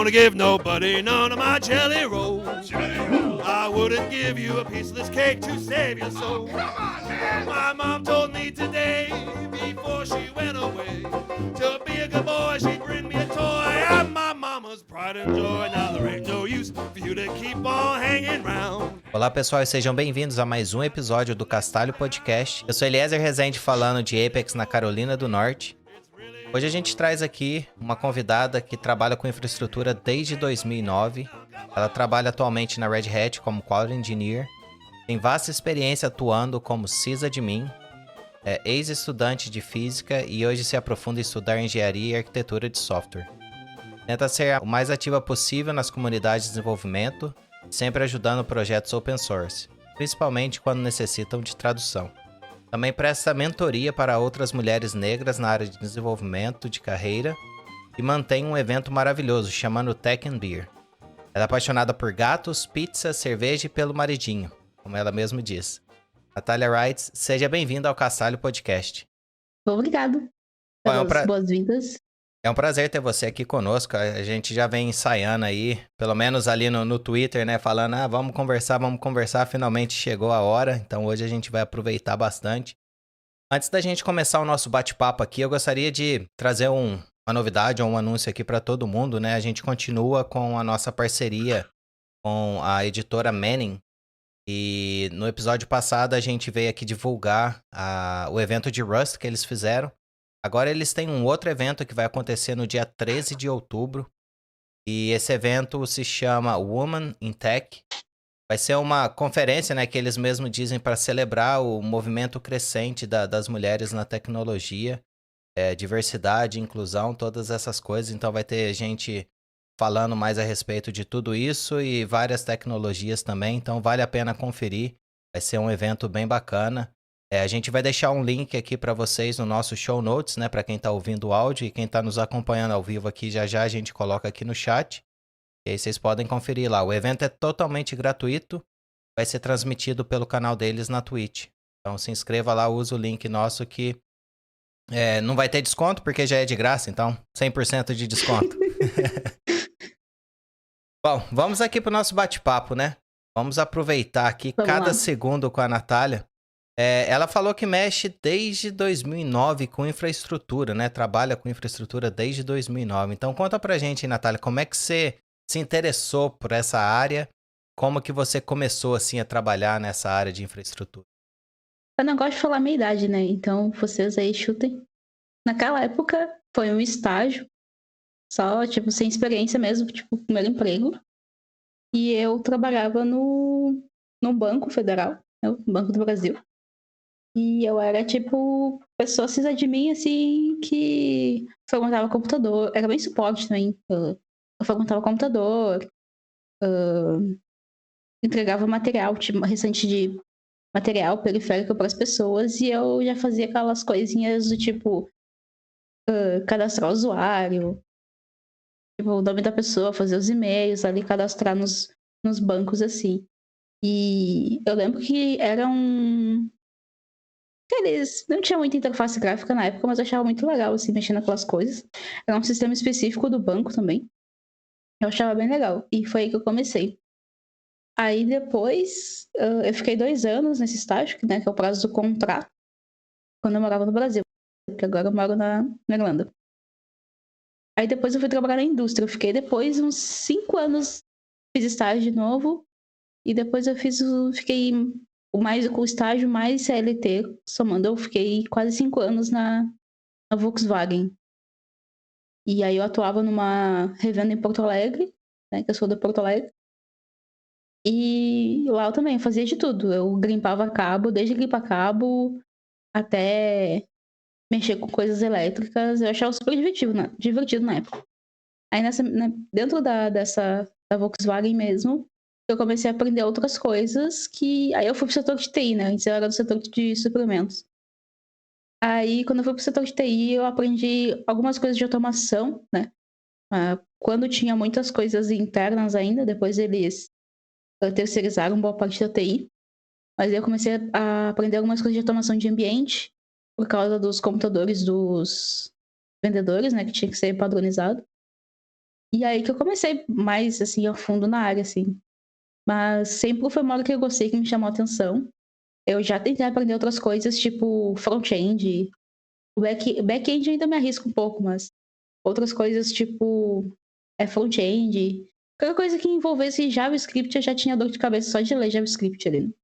gonna give nobody none of my jelly rolls. I wouldn't give you a piece of this cake to save your soul. My mom told me today, before she went away, to be a good boy, she'd bring me a toy. I'm my mama's pride and joy. Now there ain't no use for you to keep on hanging round. Olá pessoal e sejam bem-vindos a mais um episódio do Castalho Podcast. Eu sou Eliezer Rezende falando de Apex na Carolina do Norte. Hoje a gente traz aqui uma convidada que trabalha com infraestrutura desde 2009. Ela trabalha atualmente na Red Hat como Quality Engineer. Tem vasta experiência atuando como sysadmin. É ex-estudante de física e hoje se aprofunda em estudar engenharia e arquitetura de software. Tenta ser o mais ativa possível nas comunidades de desenvolvimento, sempre ajudando projetos open source, principalmente quando necessitam de tradução. Também presta mentoria para outras mulheres negras na área de desenvolvimento de carreira e mantém um evento maravilhoso chamado Tech and Beer. Ela é apaixonada por gatos, pizza, cerveja e pelo maridinho, como ela mesma diz. Natália Wright, seja bem-vinda ao Castalho Podcast. Obrigado pelas boas-vindas. É um prazer ter você aqui conosco. A gente já vem ensaiando aí, pelo menos ali no Twitter, né? Falando, vamos conversar. Finalmente chegou a hora. Então hoje a gente vai aproveitar bastante. Antes da gente começar o nosso bate-papo aqui, eu gostaria de trazer uma novidade ou um anúncio aqui para todo mundo, né? A gente continua com a nossa parceria com a editora Manning. E no episódio passado a gente veio aqui divulgar o evento de Rust que eles fizeram. Agora eles têm um outro evento que vai acontecer no dia 13 de outubro. E esse evento se chama Women in Tech. Vai ser uma conferência, né, que eles mesmos dizem para celebrar o movimento crescente das mulheres na tecnologia. Diversidade, inclusão, todas essas coisas. Então vai ter gente falando mais a respeito de tudo isso e várias tecnologias também. Então vale a pena conferir. Vai ser um evento bem bacana. A gente vai deixar um link aqui para vocês no nosso show notes, né? Para quem está ouvindo o áudio e quem está nos acompanhando ao vivo aqui, já a gente coloca aqui no chat. E aí vocês podem conferir lá. O evento é totalmente gratuito. Vai ser transmitido pelo canal deles na Twitch. Então se inscreva lá, usa o link nosso que não vai ter desconto porque já é de graça. Então 100% de desconto. Bom, vamos aqui para o nosso bate-papo, né? Vamos aproveitar aqui cada segundo com a Natália. Ela falou que mexe desde 2009 com infraestrutura, né? Trabalha com infraestrutura desde 2009. Então conta pra gente, Natália, como é que você se interessou por essa área? Como que você começou, assim, a trabalhar nessa área de infraestrutura? Eu não gosto de falar minha idade, né? Então vocês aí chutem. Naquela época foi um estágio, só, tipo, sem experiência mesmo, tipo, primeiro emprego. E eu trabalhava no Banco Federal, né? O Banco do Brasil. E eu era, tipo, pessoa sysadmin, assim, que frequentava computador. Era bem suporte também. Eu frequentava computador. Entregava material, tipo, restante de material periférico para as pessoas. E eu já fazia aquelas coisinhas do tipo... cadastrar o usuário. Tipo, o nome da pessoa, fazer os e-mails ali, cadastrar nos bancos, assim. E eu lembro que era eles não tinham muita interface gráfica na época, mas eu achava muito legal, assim, mexer naquelas coisas. Era um sistema específico do banco também. Eu achava bem legal. E foi aí que eu comecei. Aí depois, eu fiquei 2 anos nesse estágio, né, que é o prazo do contrato, quando eu morava no Brasil. Porque agora eu moro na Irlanda. Aí depois eu fui trabalhar na indústria. Eu fiquei depois uns 5 anos, fiz estágio de novo. E depois eu fiquei com o estágio mais CLT, somando, eu fiquei quase 5 anos na Volkswagen. E aí eu atuava numa revenda em Porto Alegre, né, que eu sou de Porto Alegre. E lá eu também fazia de tudo. Eu limpava cabo, desde limpar cabo até mexer com coisas elétricas. Eu achava super divertido na época. Aí dentro da Volkswagen mesmo, eu comecei a aprender outras coisas que... Aí eu fui pro setor de TI, né? Antes eu era do setor de suprimentos. Aí, quando eu fui pro setor de TI, eu aprendi algumas coisas de automação, né? Quando tinha muitas coisas internas ainda, depois eles terceirizaram boa parte da TI. Mas aí eu comecei a aprender algumas coisas de automação de ambiente, por causa dos computadores dos vendedores, né? Que tinha que ser padronizado. E aí que eu comecei mais, assim, a fundo na área, assim. Mas sempre foi uma área que eu gostei, que me chamou a atenção. Eu já tentei aprender outras coisas, tipo front-end. Back-end ainda me arrisco um pouco, mas outras coisas, tipo front-end. Qualquer coisa que envolvesse JavaScript, eu já tinha dor de cabeça só de ler JavaScript ali.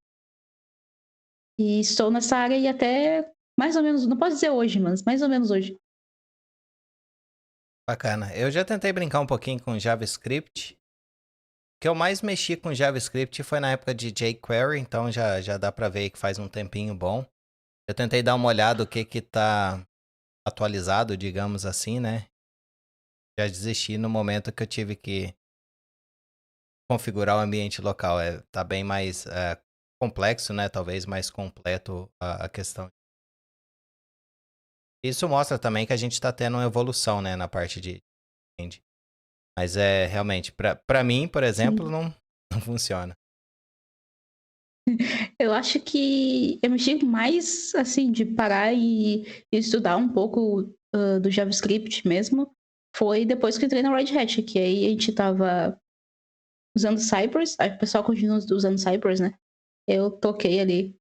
E estou nessa área e até mais ou menos, não posso dizer hoje, mas mais ou menos hoje. Bacana. Eu já tentei brincar um pouquinho com JavaScript. O que eu mais mexi com JavaScript foi na época de jQuery, então já dá pra ver que faz um tempinho bom. Eu tentei dar uma olhada o que que tá atualizado, digamos assim, né? Já desisti no momento que eu tive que configurar o ambiente local. Tá bem mais complexo, né? Talvez mais completo a questão. Isso mostra também que a gente tá tendo uma evolução, né? Na parte de back-end. Mas realmente, pra mim, por exemplo, Sim. não funciona. Eu acho que eu mexi mais, assim, de parar e estudar um pouco do JavaScript mesmo. Foi depois que eu entrei na Red Hat, que aí a gente tava usando Cypress, aí o pessoal continua usando Cypress, né? Eu toquei ali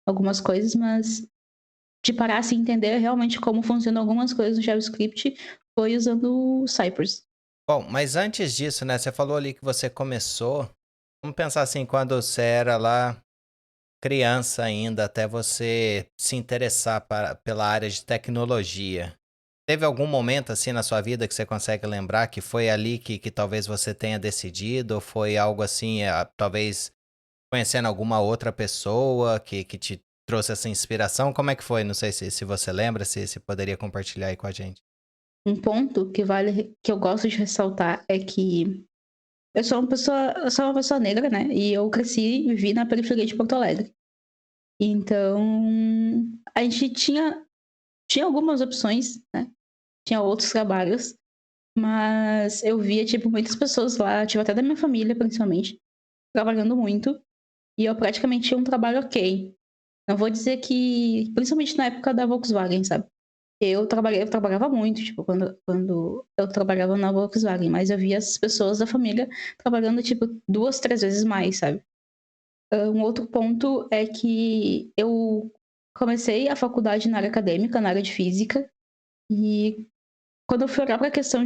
algumas coisas, mas de parar assim, entender realmente como funcionam algumas coisas no JavaScript foi usando o Cypress. Bom, mas antes disso, né? Você falou ali que você começou. Vamos pensar assim, quando você era lá criança ainda, até você se interessar pela área de tecnologia. Teve algum momento assim na sua vida que você consegue lembrar que foi ali que talvez você tenha decidido? Ou foi algo assim, talvez conhecendo alguma outra pessoa que te trouxe essa inspiração? Como é que foi? Não sei se você lembra, se poderia compartilhar aí com a gente. Um ponto que eu gosto de ressaltar é que eu sou uma pessoa negra, né? E eu cresci e vivi na periferia de Porto Alegre. Então, a gente tinha algumas opções, né? Tinha outros trabalhos, mas eu via, tipo, muitas pessoas lá, tipo, até da minha família, principalmente, trabalhando muito. E eu praticamente tinha um trabalho ok. Não vou dizer que, principalmente na época da Volkswagen, sabe? Eu trabalhava muito, tipo, quando eu trabalhava na Volkswagen, mas eu via as pessoas da família trabalhando, tipo, 2, 3 vezes mais, sabe? Um outro ponto é que eu comecei a faculdade na área acadêmica, na área de física, e quando eu fui olhar para a questão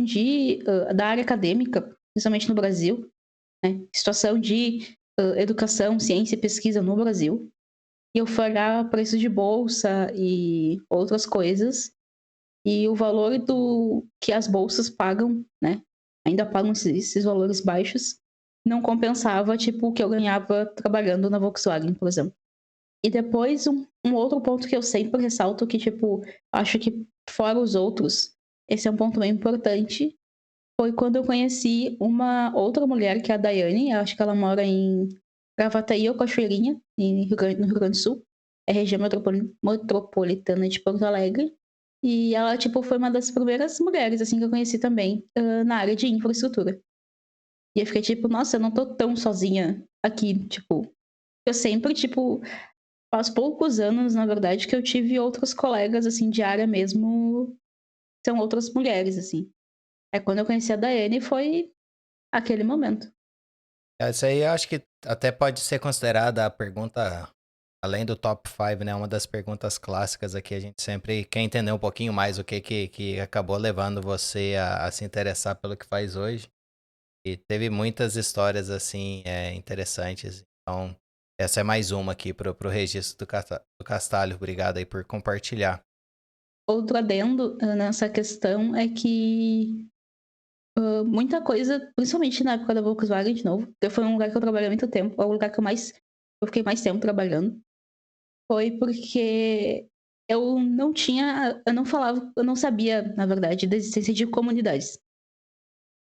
da área acadêmica, principalmente no Brasil, né? Situação de educação, ciência e pesquisa no Brasil, e eu fui olhar preço de bolsa e outras coisas, e o valor do que as bolsas pagam, né? Ainda pagam esses valores baixos, não compensava, tipo, o que eu ganhava trabalhando na Volkswagen, por exemplo. E depois, um outro ponto que eu sempre ressalto, que, tipo, acho que fora os outros, esse é um ponto bem importante, foi quando eu conheci uma outra mulher, que é a Daiane, acho que ela mora em Gravataí ou Cachoeirinha, no Rio Grande do Sul, é região metropolitana de Porto Alegre, e ela, tipo, foi uma das primeiras mulheres, assim, que eu conheci também, na área de infraestrutura. E eu fiquei tipo, nossa, eu não tô tão sozinha aqui, tipo, eu sempre, tipo, faz poucos anos, na verdade, que eu tive outros colegas, assim, de área mesmo, são outras mulheres, assim. É quando eu conheci a Daiane, foi aquele momento. Essa aí eu acho que até pode ser considerada a pergunta, além do top 5, né? Uma das perguntas clássicas aqui. A gente sempre quer entender um pouquinho mais o que acabou levando você a se interessar pelo que faz hoje. E teve muitas histórias, assim, interessantes. Então, essa é mais uma aqui pro registro do Castalho. Obrigado aí por compartilhar. Outro adendo nessa questão é que muita coisa, principalmente na época da Volkswagen, de novo, que foi um lugar que eu trabalhei há muito tempo, é o lugar que eu fiquei mais tempo trabalhando, foi porque eu não falava, eu não sabia, na verdade, da existência de comunidades.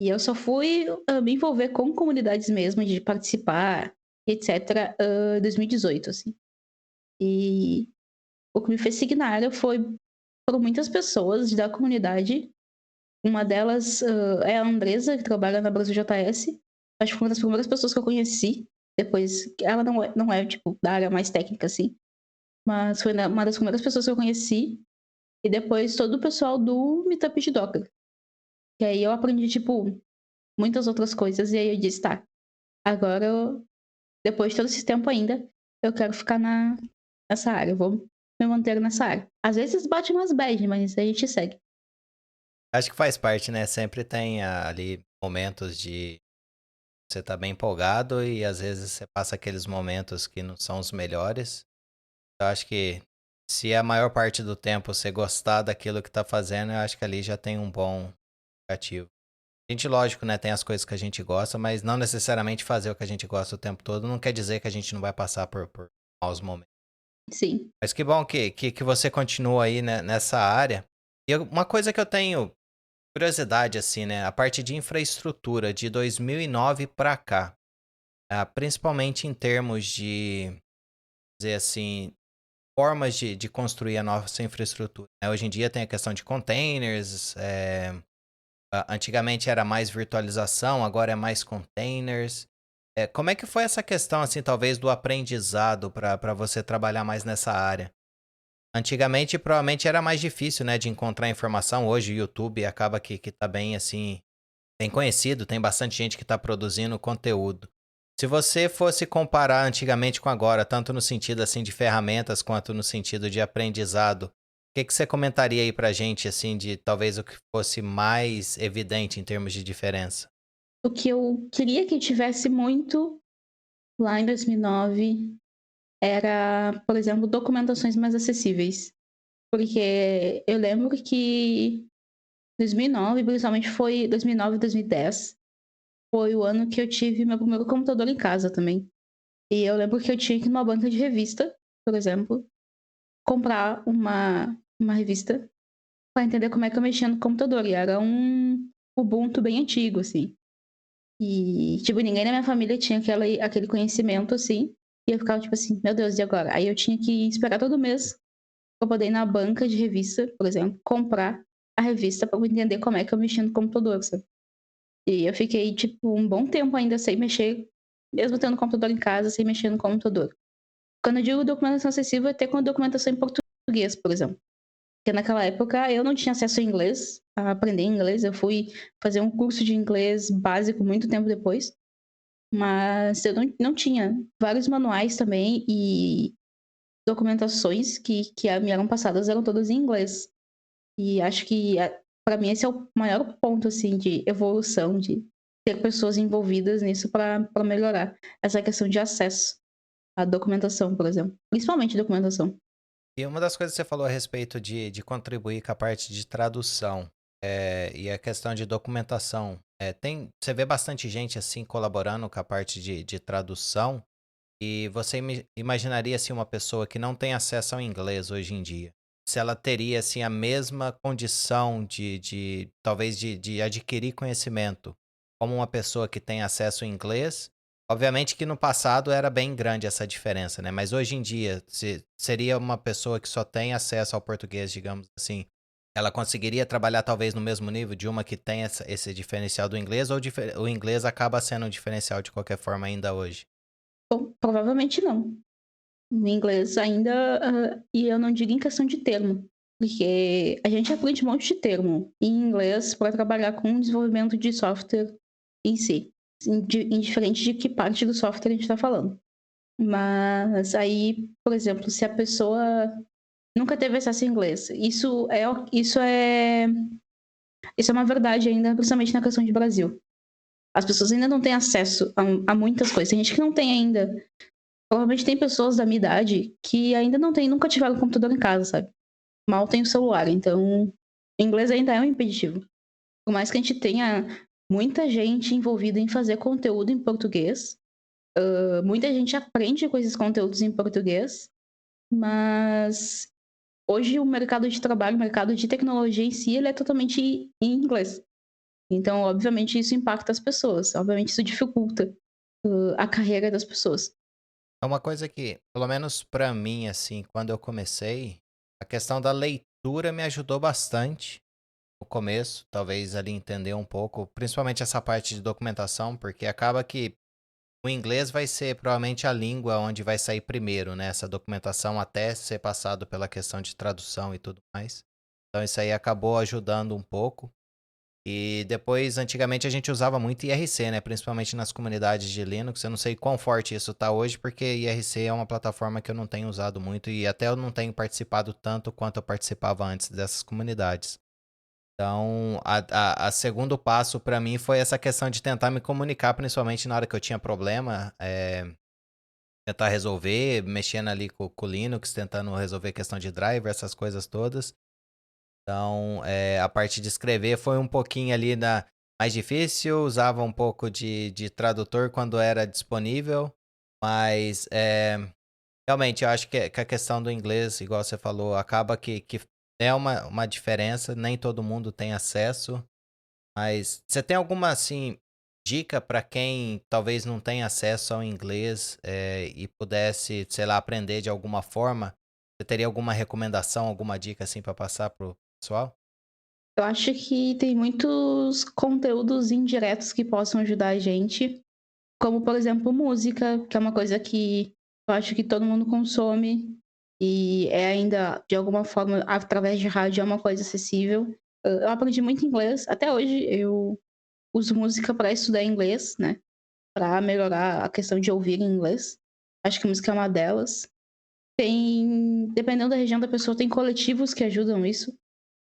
E eu só fui me envolver com comunidades mesmo, de participar, etc., em 2018, assim. E o que me fez seguir na área foram muitas pessoas da comunidade. Uma delas é a Andresa, que trabalha na Brasil JS. Acho que foi uma das primeiras pessoas que eu conheci. Depois, ela não é tipo, da área mais técnica, assim. Mas foi uma das primeiras pessoas que eu conheci. E depois todo o pessoal do Meetup de Docker. Que aí eu aprendi, tipo, muitas outras coisas. E aí eu disse, tá, agora, depois de todo esse tempo ainda, eu quero ficar nessa área, eu vou me manter nessa área. Às vezes bate umas bad, mas a gente segue. Acho que faz parte, né? Sempre tem ali momentos de você tá bem empolgado e às vezes você passa aqueles momentos que não são os melhores. Eu acho que se a maior parte do tempo você gostar daquilo que tá fazendo, eu acho que ali já tem um bom indicativo. A gente, lógico, né, tem as coisas que a gente gosta, mas não necessariamente fazer o que a gente gosta o tempo todo não quer dizer que a gente não vai passar por maus momentos. Sim. Mas que bom que você continua aí, né, nessa área. E uma coisa que eu tenho curiosidade, assim, né, a parte de infraestrutura de 2009 para cá, principalmente em termos de, dizer assim, formas de construir a nossa infraestrutura, né? Hoje em dia tem a questão de containers, antigamente era mais virtualização, agora é mais containers. Como é que foi essa questão, assim, talvez do aprendizado para você trabalhar mais nessa área? Antigamente, provavelmente era mais difícil, né, de encontrar informação. Hoje o YouTube acaba que tá bem, assim, bem conhecido, tem bastante gente que tá produzindo conteúdo. Se você fosse comparar antigamente com agora, tanto no sentido, assim, de ferramentas quanto no sentido de aprendizado, o que você comentaria aí pra gente, assim, de talvez o que fosse mais evidente em termos de diferença? O que eu queria que tivesse muito lá em 2009 era, por exemplo, documentações mais acessíveis. Porque eu lembro que 2009, principalmente foi 2009 e 2010, foi o ano que eu tive meu primeiro computador em casa também. E eu lembro que eu tinha que ir numa banca de revista, por exemplo, comprar uma revista para entender como é que eu mexia no computador. E era um Ubuntu bem antigo, assim. E, tipo, ninguém na minha família tinha aquele conhecimento, assim. E eu ficava, tipo assim, meu Deus, e agora? Aí eu tinha que esperar todo mês pra poder ir na banca de revista, por exemplo, comprar a revista pra eu entender como é que eu mexia no computador, sabe? E eu fiquei, tipo, um bom tempo ainda sem mexer, mesmo tendo computador em casa, sem mexer no computador. Quando eu digo documentação acessível, é ter com documentação em português, por exemplo. Porque naquela época eu não tinha acesso a inglês, a aprender inglês. Eu fui fazer um curso de inglês básico muito tempo depois. Mas eu não tinha vários manuais também e documentações que me eram passadas eram todas em inglês. E acho que, para mim, esse é o maior ponto, assim, de evolução, de ter pessoas envolvidas nisso para melhorar essa questão de acesso à documentação, por exemplo. Principalmente documentação. E uma das coisas que você falou a respeito de contribuir com a parte de tradução, e a questão de documentação. Você vê bastante gente assim colaborando com a parte de tradução, e você imaginaria assim, uma pessoa que não tem acesso ao inglês hoje em dia, se ela teria assim, a mesma condição de talvez de adquirir conhecimento como uma pessoa que tem acesso ao inglês. Obviamente que no passado era bem grande essa diferença, né? Mas hoje em dia, se seria uma pessoa que só tem acesso ao português, digamos assim, ela conseguiria trabalhar talvez no mesmo nível de uma que tem esse diferencial do inglês, ou o inglês acaba sendo um diferencial de qualquer forma ainda hoje? Bom, provavelmente não. No inglês ainda, e eu não digo em questão de termo, porque a gente aprende um monte de termo em inglês para trabalhar com o desenvolvimento de software em si, indiferente de que parte do software a gente está falando. Mas aí, por exemplo, se a pessoa nunca teve acesso ao inglês, isso é uma verdade ainda, principalmente na questão de Brasil. As pessoas ainda não têm acesso a muitas coisas. Tem gente que não tem ainda. Provavelmente tem pessoas da minha idade que ainda não tem, nunca tiveram computador em casa, sabe? Mal tem o celular, então inglês ainda é um impeditivo. Por mais que a gente tenha muita gente envolvida em fazer conteúdo em português, muita gente aprende com esses conteúdos em português, mas hoje o mercado de trabalho, o mercado de tecnologia em si, ele é totalmente em inglês. Então, obviamente, isso impacta as pessoas. Obviamente, isso dificulta a carreira das pessoas. É uma coisa que, pelo menos pra mim, assim, quando eu comecei, a questão da leitura me ajudou bastante no começo, talvez ali entender um pouco, principalmente essa parte de documentação, porque acaba que o inglês vai ser provavelmente a língua onde vai sair primeiro, né? Essa documentação até ser passado pela questão de tradução e tudo mais. Então isso aí acabou ajudando um pouco. E depois, antigamente, a gente usava muito IRC, né? Principalmente nas comunidades de Linux. Eu não sei quão forte isso tá hoje, porque IRC é uma plataforma que eu não tenho usado muito e até eu não tenho participado tanto quanto eu participava antes dessas comunidades. Então, a segundo passo para mim foi essa questão de tentar me comunicar, principalmente na hora que eu tinha problema, tentar resolver, mexendo ali com o Linux, tentando resolver questão de driver, essas coisas todas. Então, a parte de escrever foi um pouquinho ali mais difícil, usava um pouco de tradutor quando era disponível, mas realmente eu acho que a questão do inglês, igual você falou, acaba que é uma diferença, nem todo mundo tem acesso, mas você tem alguma, assim, dica para quem talvez não tenha acesso ao inglês e pudesse, sei lá, aprender de alguma forma? Você teria alguma recomendação, alguma dica assim para passar pro pessoal? Eu acho que tem muitos conteúdos indiretos que possam ajudar a gente, como, por exemplo, música, que é uma coisa que eu acho que todo mundo consome e é ainda, de alguma forma, através de rádio, é uma coisa acessível. Eu aprendi muito inglês, até hoje eu uso música para estudar inglês, né? Para melhorar a questão de ouvir em inglês. Acho que música é uma delas. Tem, dependendo da região da pessoa, tem coletivos que ajudam isso,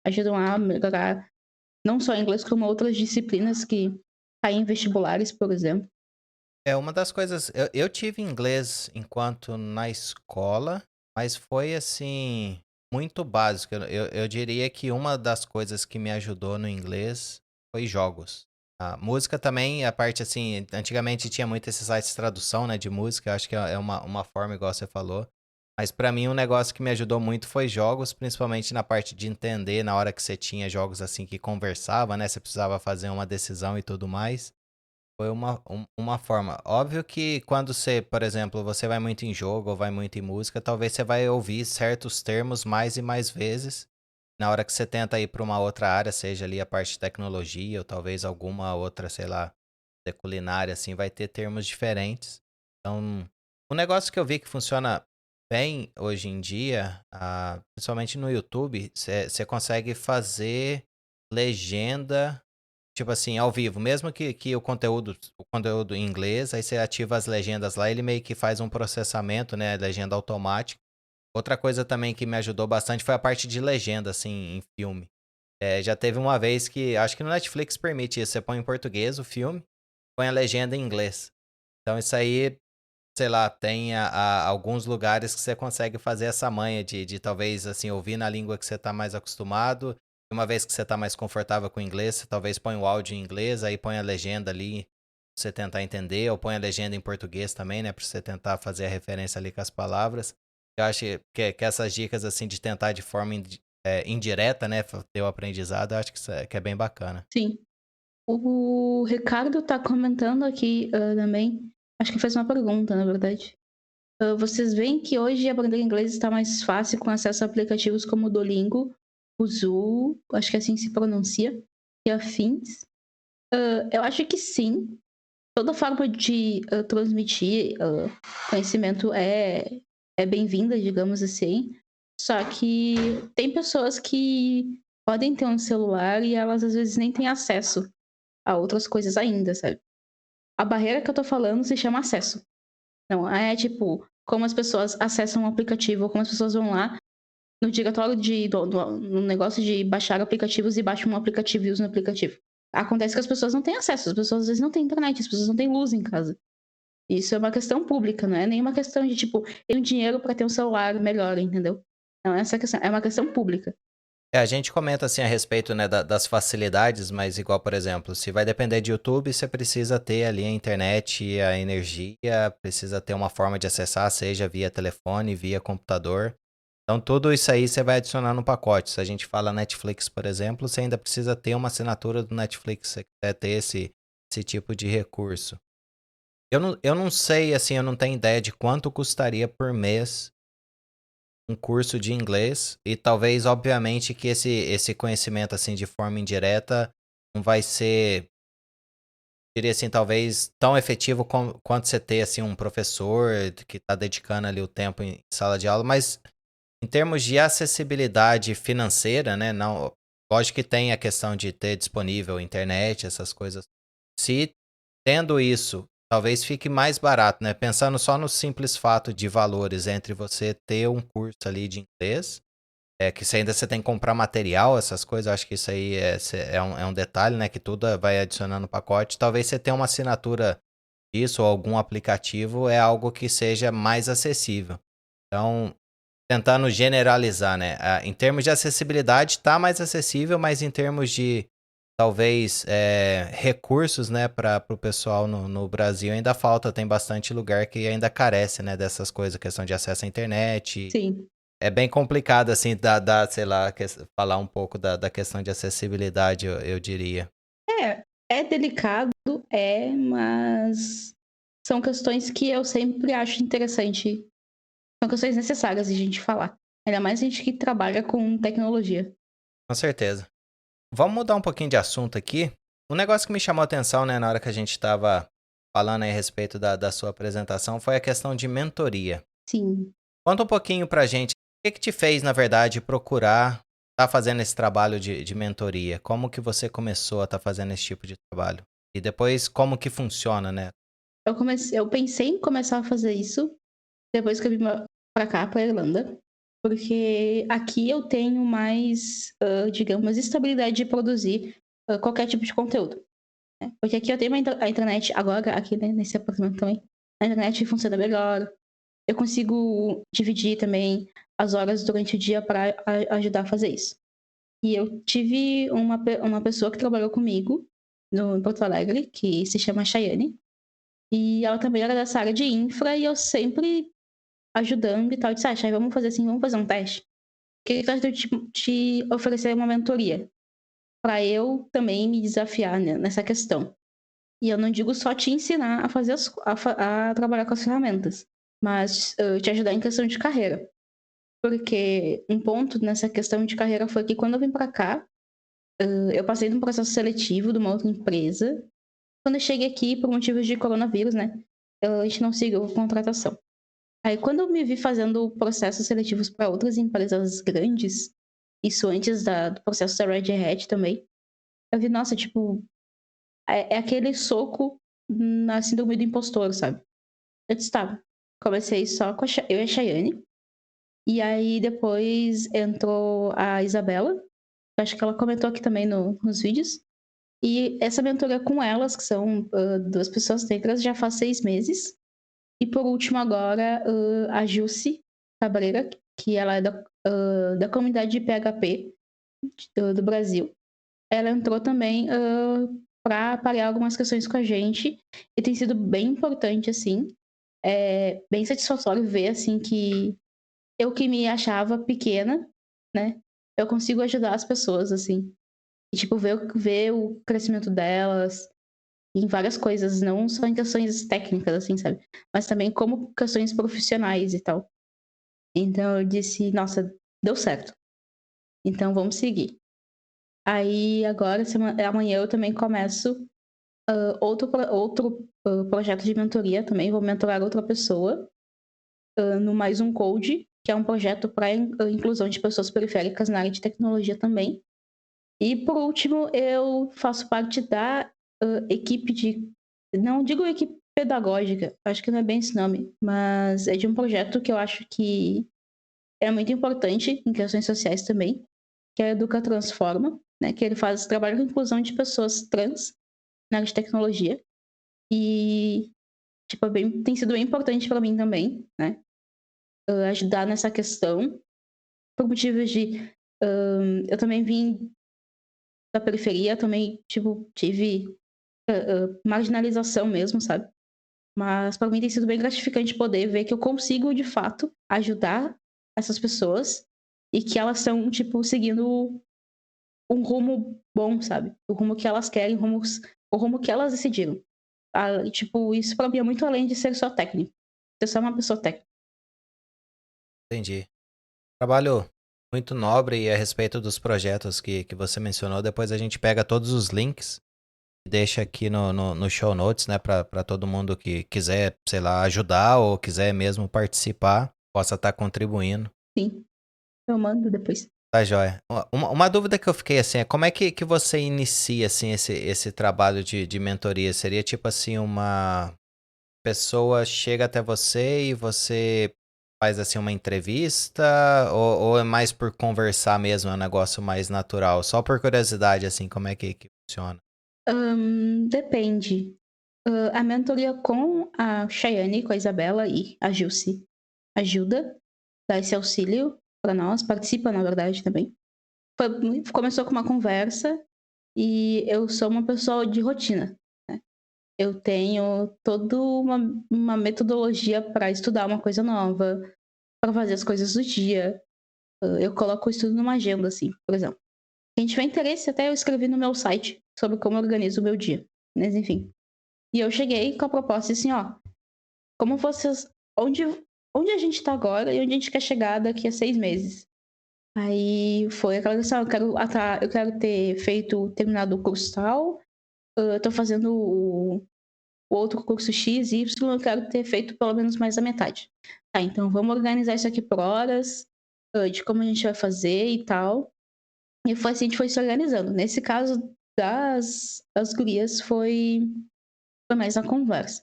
ajudam a melhorar não só inglês, como outras disciplinas que caem em vestibulares, por exemplo. É uma das coisas. Eu tive inglês enquanto na escola, mas foi assim, muito básico. Eu diria que uma das coisas que me ajudou no inglês foi jogos. A música também, a parte assim, antigamente tinha muito esses sites de tradução, né, de música, eu acho que é uma forma, igual você falou. Mas pra mim um negócio que me ajudou muito foi jogos, principalmente na parte de entender, na hora que você tinha jogos assim que conversava, né, você precisava fazer uma decisão e tudo mais. Foi uma forma. Óbvio que quando você, por exemplo, você vai muito em jogo ou vai muito em música, talvez você vai ouvir certos termos mais e mais vezes. Na hora que você tenta ir para uma outra área, seja ali a parte de tecnologia ou talvez alguma outra, sei lá, de culinária, assim, vai ter termos diferentes. Então, um negócio que eu vi que funciona bem hoje em dia, principalmente no YouTube, você consegue fazer legenda. Tipo assim, ao vivo, mesmo que o conteúdo em inglês, aí você ativa as legendas lá, ele meio que faz um processamento, né, legenda automática. Outra coisa também que me ajudou bastante foi a parte de legenda, assim, em filme. Já teve uma vez que, acho que no Netflix permite isso, você põe em português o filme, põe a legenda em inglês. Então isso aí, sei lá, tem alguns lugares que você consegue fazer essa manha de talvez, assim, ouvir na língua que você tá mais acostumado. E uma vez que você tá mais confortável com o inglês, você talvez põe o áudio em inglês, aí põe a legenda ali pra você tentar entender, ou põe a legenda em português também, né, pra você tentar fazer a referência ali com as palavras. Eu acho que essas dicas, assim, de tentar de forma indireta, né, ter o aprendizado, eu acho que isso que é bem bacana. Sim. O Ricardo tá comentando aqui também. Acho que fez uma pergunta, na verdade. Vocês veem que hoje aprender inglês está mais fácil com acesso a aplicativos como o Duolingo, o Zu, acho que assim se pronuncia, e afins. Eu acho que sim. Toda forma de transmitir conhecimento é bem-vinda, digamos assim. Só que tem pessoas que podem ter um celular e elas às vezes nem têm acesso a outras coisas ainda, sabe? A barreira que eu tô falando se chama acesso. Não é tipo como as pessoas acessam um aplicativo ou como as pessoas vão lá no diretório no negócio de baixar aplicativos e baixam um aplicativo e usam o aplicativo. Acontece que as pessoas não têm acesso, as pessoas às vezes não têm internet, as pessoas não têm luz em casa. Isso é uma questão pública, não é nenhuma questão de tipo, tenho dinheiro para ter um celular melhor, entendeu? Não é essa questão, é uma questão pública. A gente comenta assim a respeito, né, das facilidades, mas igual, por exemplo, se vai depender de YouTube, você precisa ter ali a internet e a energia, precisa ter uma forma de acessar, seja via telefone, via computador. Então, tudo isso aí você vai adicionar no pacote. Se a gente fala Netflix, por exemplo, você ainda precisa ter uma assinatura do Netflix, se você quiser ter esse tipo de recurso. Eu não sei, assim, eu não tenho ideia de quanto custaria por mês um curso de inglês e talvez, obviamente, que esse conhecimento, assim, de forma indireta não vai ser, diria assim, talvez tão efetivo quanto você ter, assim, um professor que está dedicando ali o tempo em sala de aula, mas em termos de acessibilidade financeira, né, não, lógico que tem a questão de ter disponível internet, essas coisas. Se tendo isso, talvez fique mais barato, né? Pensando só no simples fato de valores entre você ter um curso ali de inglês, que você tem que comprar material, essas coisas, eu acho que isso aí é um detalhe, né? Que tudo vai adicionando no pacote. Talvez você tenha uma assinatura disso ou algum aplicativo é algo que seja mais acessível. Então, tentando generalizar, né? Em termos de acessibilidade, tá mais acessível, mas em termos de talvez recursos, né, para o pessoal no Brasil ainda falta, tem bastante lugar que ainda carece, né, dessas coisas, questão de acesso à internet. Sim. É bem complicado, assim, sei lá, falar um pouco da questão de acessibilidade, eu diria. É delicado, mas são questões que eu sempre acho interessante. São questões necessárias de a gente falar. Ainda mais a gente que trabalha com tecnologia. Com certeza. Vamos mudar um pouquinho de assunto aqui. Um negócio que me chamou a atenção, né, na hora que a gente estava falando aí a respeito da sua apresentação foi a questão de mentoria. Sim. Conta um pouquinho pra gente, o que te fez, na verdade, procurar estar fazendo esse trabalho de mentoria? Como que você começou a estar fazendo esse tipo de trabalho? E depois, como que funciona, né? Eu pensei em começar a fazer isso depois que eu vim pra cá, pra Irlanda. Porque aqui eu tenho mais, digamos, estabilidade de produzir qualquer tipo de conteúdo. Né? Porque aqui eu tenho a internet, agora, aqui né, nesse apartamento também, a internet funciona melhor. Eu consigo dividir também as horas durante o dia para ajudar a fazer isso. E eu tive uma pessoa que trabalhou comigo em Porto Alegre, que se chama Chayane. E ela também era dessa área de infra e eu sempre ajudando e tal. Eu disse, Chay, vamos fazer assim, vamos fazer um teste. Que tal eu te oferecer uma mentoria? Para eu também me desafiar né, nessa questão. E eu não digo só te ensinar a fazer a trabalhar com as ferramentas, mas te ajudar em questão de carreira. Porque um ponto nessa questão de carreira foi que quando eu vim para cá, eu passei num processo seletivo de uma outra empresa. Quando eu cheguei aqui, por motivos de coronavírus, né, a gente não seguiu a contratação. Aí quando eu me vi fazendo processos seletivos para outras empresas grandes, isso antes do processo da Red Hat também, eu vi, nossa, tipo, é aquele soco na síndrome do impostor, sabe? Eu disse, tá, comecei só com eu e a Chayane, e aí depois entrou a Isabela, acho que ela comentou aqui também nos vídeos, e essa mentoria com elas, que são duas pessoas negras, já faz 6 meses. E por último agora, a Jussi Cabreira, que ela é da comunidade de PHP do Brasil. Ela entrou também para parear algumas questões com a gente e tem sido bem importante, assim. É bem satisfatório ver, assim, que eu que me achava pequena, né? Eu consigo ajudar as pessoas, assim. E, tipo, ver o crescimento delas em várias coisas, não só em questões técnicas, assim, sabe? Mas também como questões profissionais e tal. Então eu disse, nossa, deu certo. Então vamos seguir. Aí agora, amanhã eu também começo outro projeto de mentoria também. Vou mentorar outra pessoa no Mais Um Code, que é um projeto para inclusão de pessoas periféricas na área de tecnologia também. E por último, eu faço parte da equipe não digo equipe pedagógica, acho que não é bem esse nome, mas é de um projeto que eu acho que é muito importante em questões sociais também, que é a Educa Transforma, né, que ele faz trabalho com inclusão de pessoas trans na área de tecnologia. E tipo, tem sido bem importante para mim também, né, ajudar nessa questão, por motivos de eu também vim da periferia, também tipo, tive marginalização mesmo, sabe? Mas para mim tem sido bem gratificante poder ver que eu consigo, de fato, ajudar essas pessoas e que elas estão, tipo, seguindo um rumo bom, sabe? O rumo que elas querem, o rumo que elas decidiram. E, tipo, isso para mim é muito além de ser só técnico. Ser só uma pessoa técnica. Entendi. Trabalho muito nobre e a respeito dos projetos que você mencionou, depois a gente pega todos os links e deixa aqui no show notes, né, para todo mundo que quiser, sei lá, ajudar ou quiser mesmo participar, possa estar contribuindo. Sim. Eu mando depois. Tá joia. Uma dúvida que eu fiquei assim é como é que você inicia assim esse trabalho de mentoria? Seria tipo assim uma pessoa chega até você e você faz assim uma entrevista ou é mais por conversar mesmo, é um negócio mais natural? Só por curiosidade assim, como é que funciona? Depende. A mentoria com a Chayane, com a Isabela e a Gilce ajuda, dá esse auxílio para nós, participa, na verdade, também. Começou com uma conversa e eu sou uma pessoa de rotina, né? Eu tenho toda uma metodologia para estudar uma coisa nova, para fazer as coisas do dia. Eu coloco o estudo numa agenda, assim, por exemplo. Quem tiver interesse, até eu escrevi no meu site sobre como eu organizo o meu dia. Mas enfim. E eu cheguei com a proposta assim, ó, como vocês. Onde, onde a gente tá agora e onde a gente quer chegar daqui a 6 meses? Aí foi aquela questão, eu quero ter terminado o curso tal, eu tô fazendo o outro curso X, Y, eu quero ter feito pelo menos mais da metade. Tá, então vamos organizar isso aqui por horas, de como a gente vai fazer e tal. E foi assim, a gente foi se organizando. Nesse caso das gurias foi mais na conversa.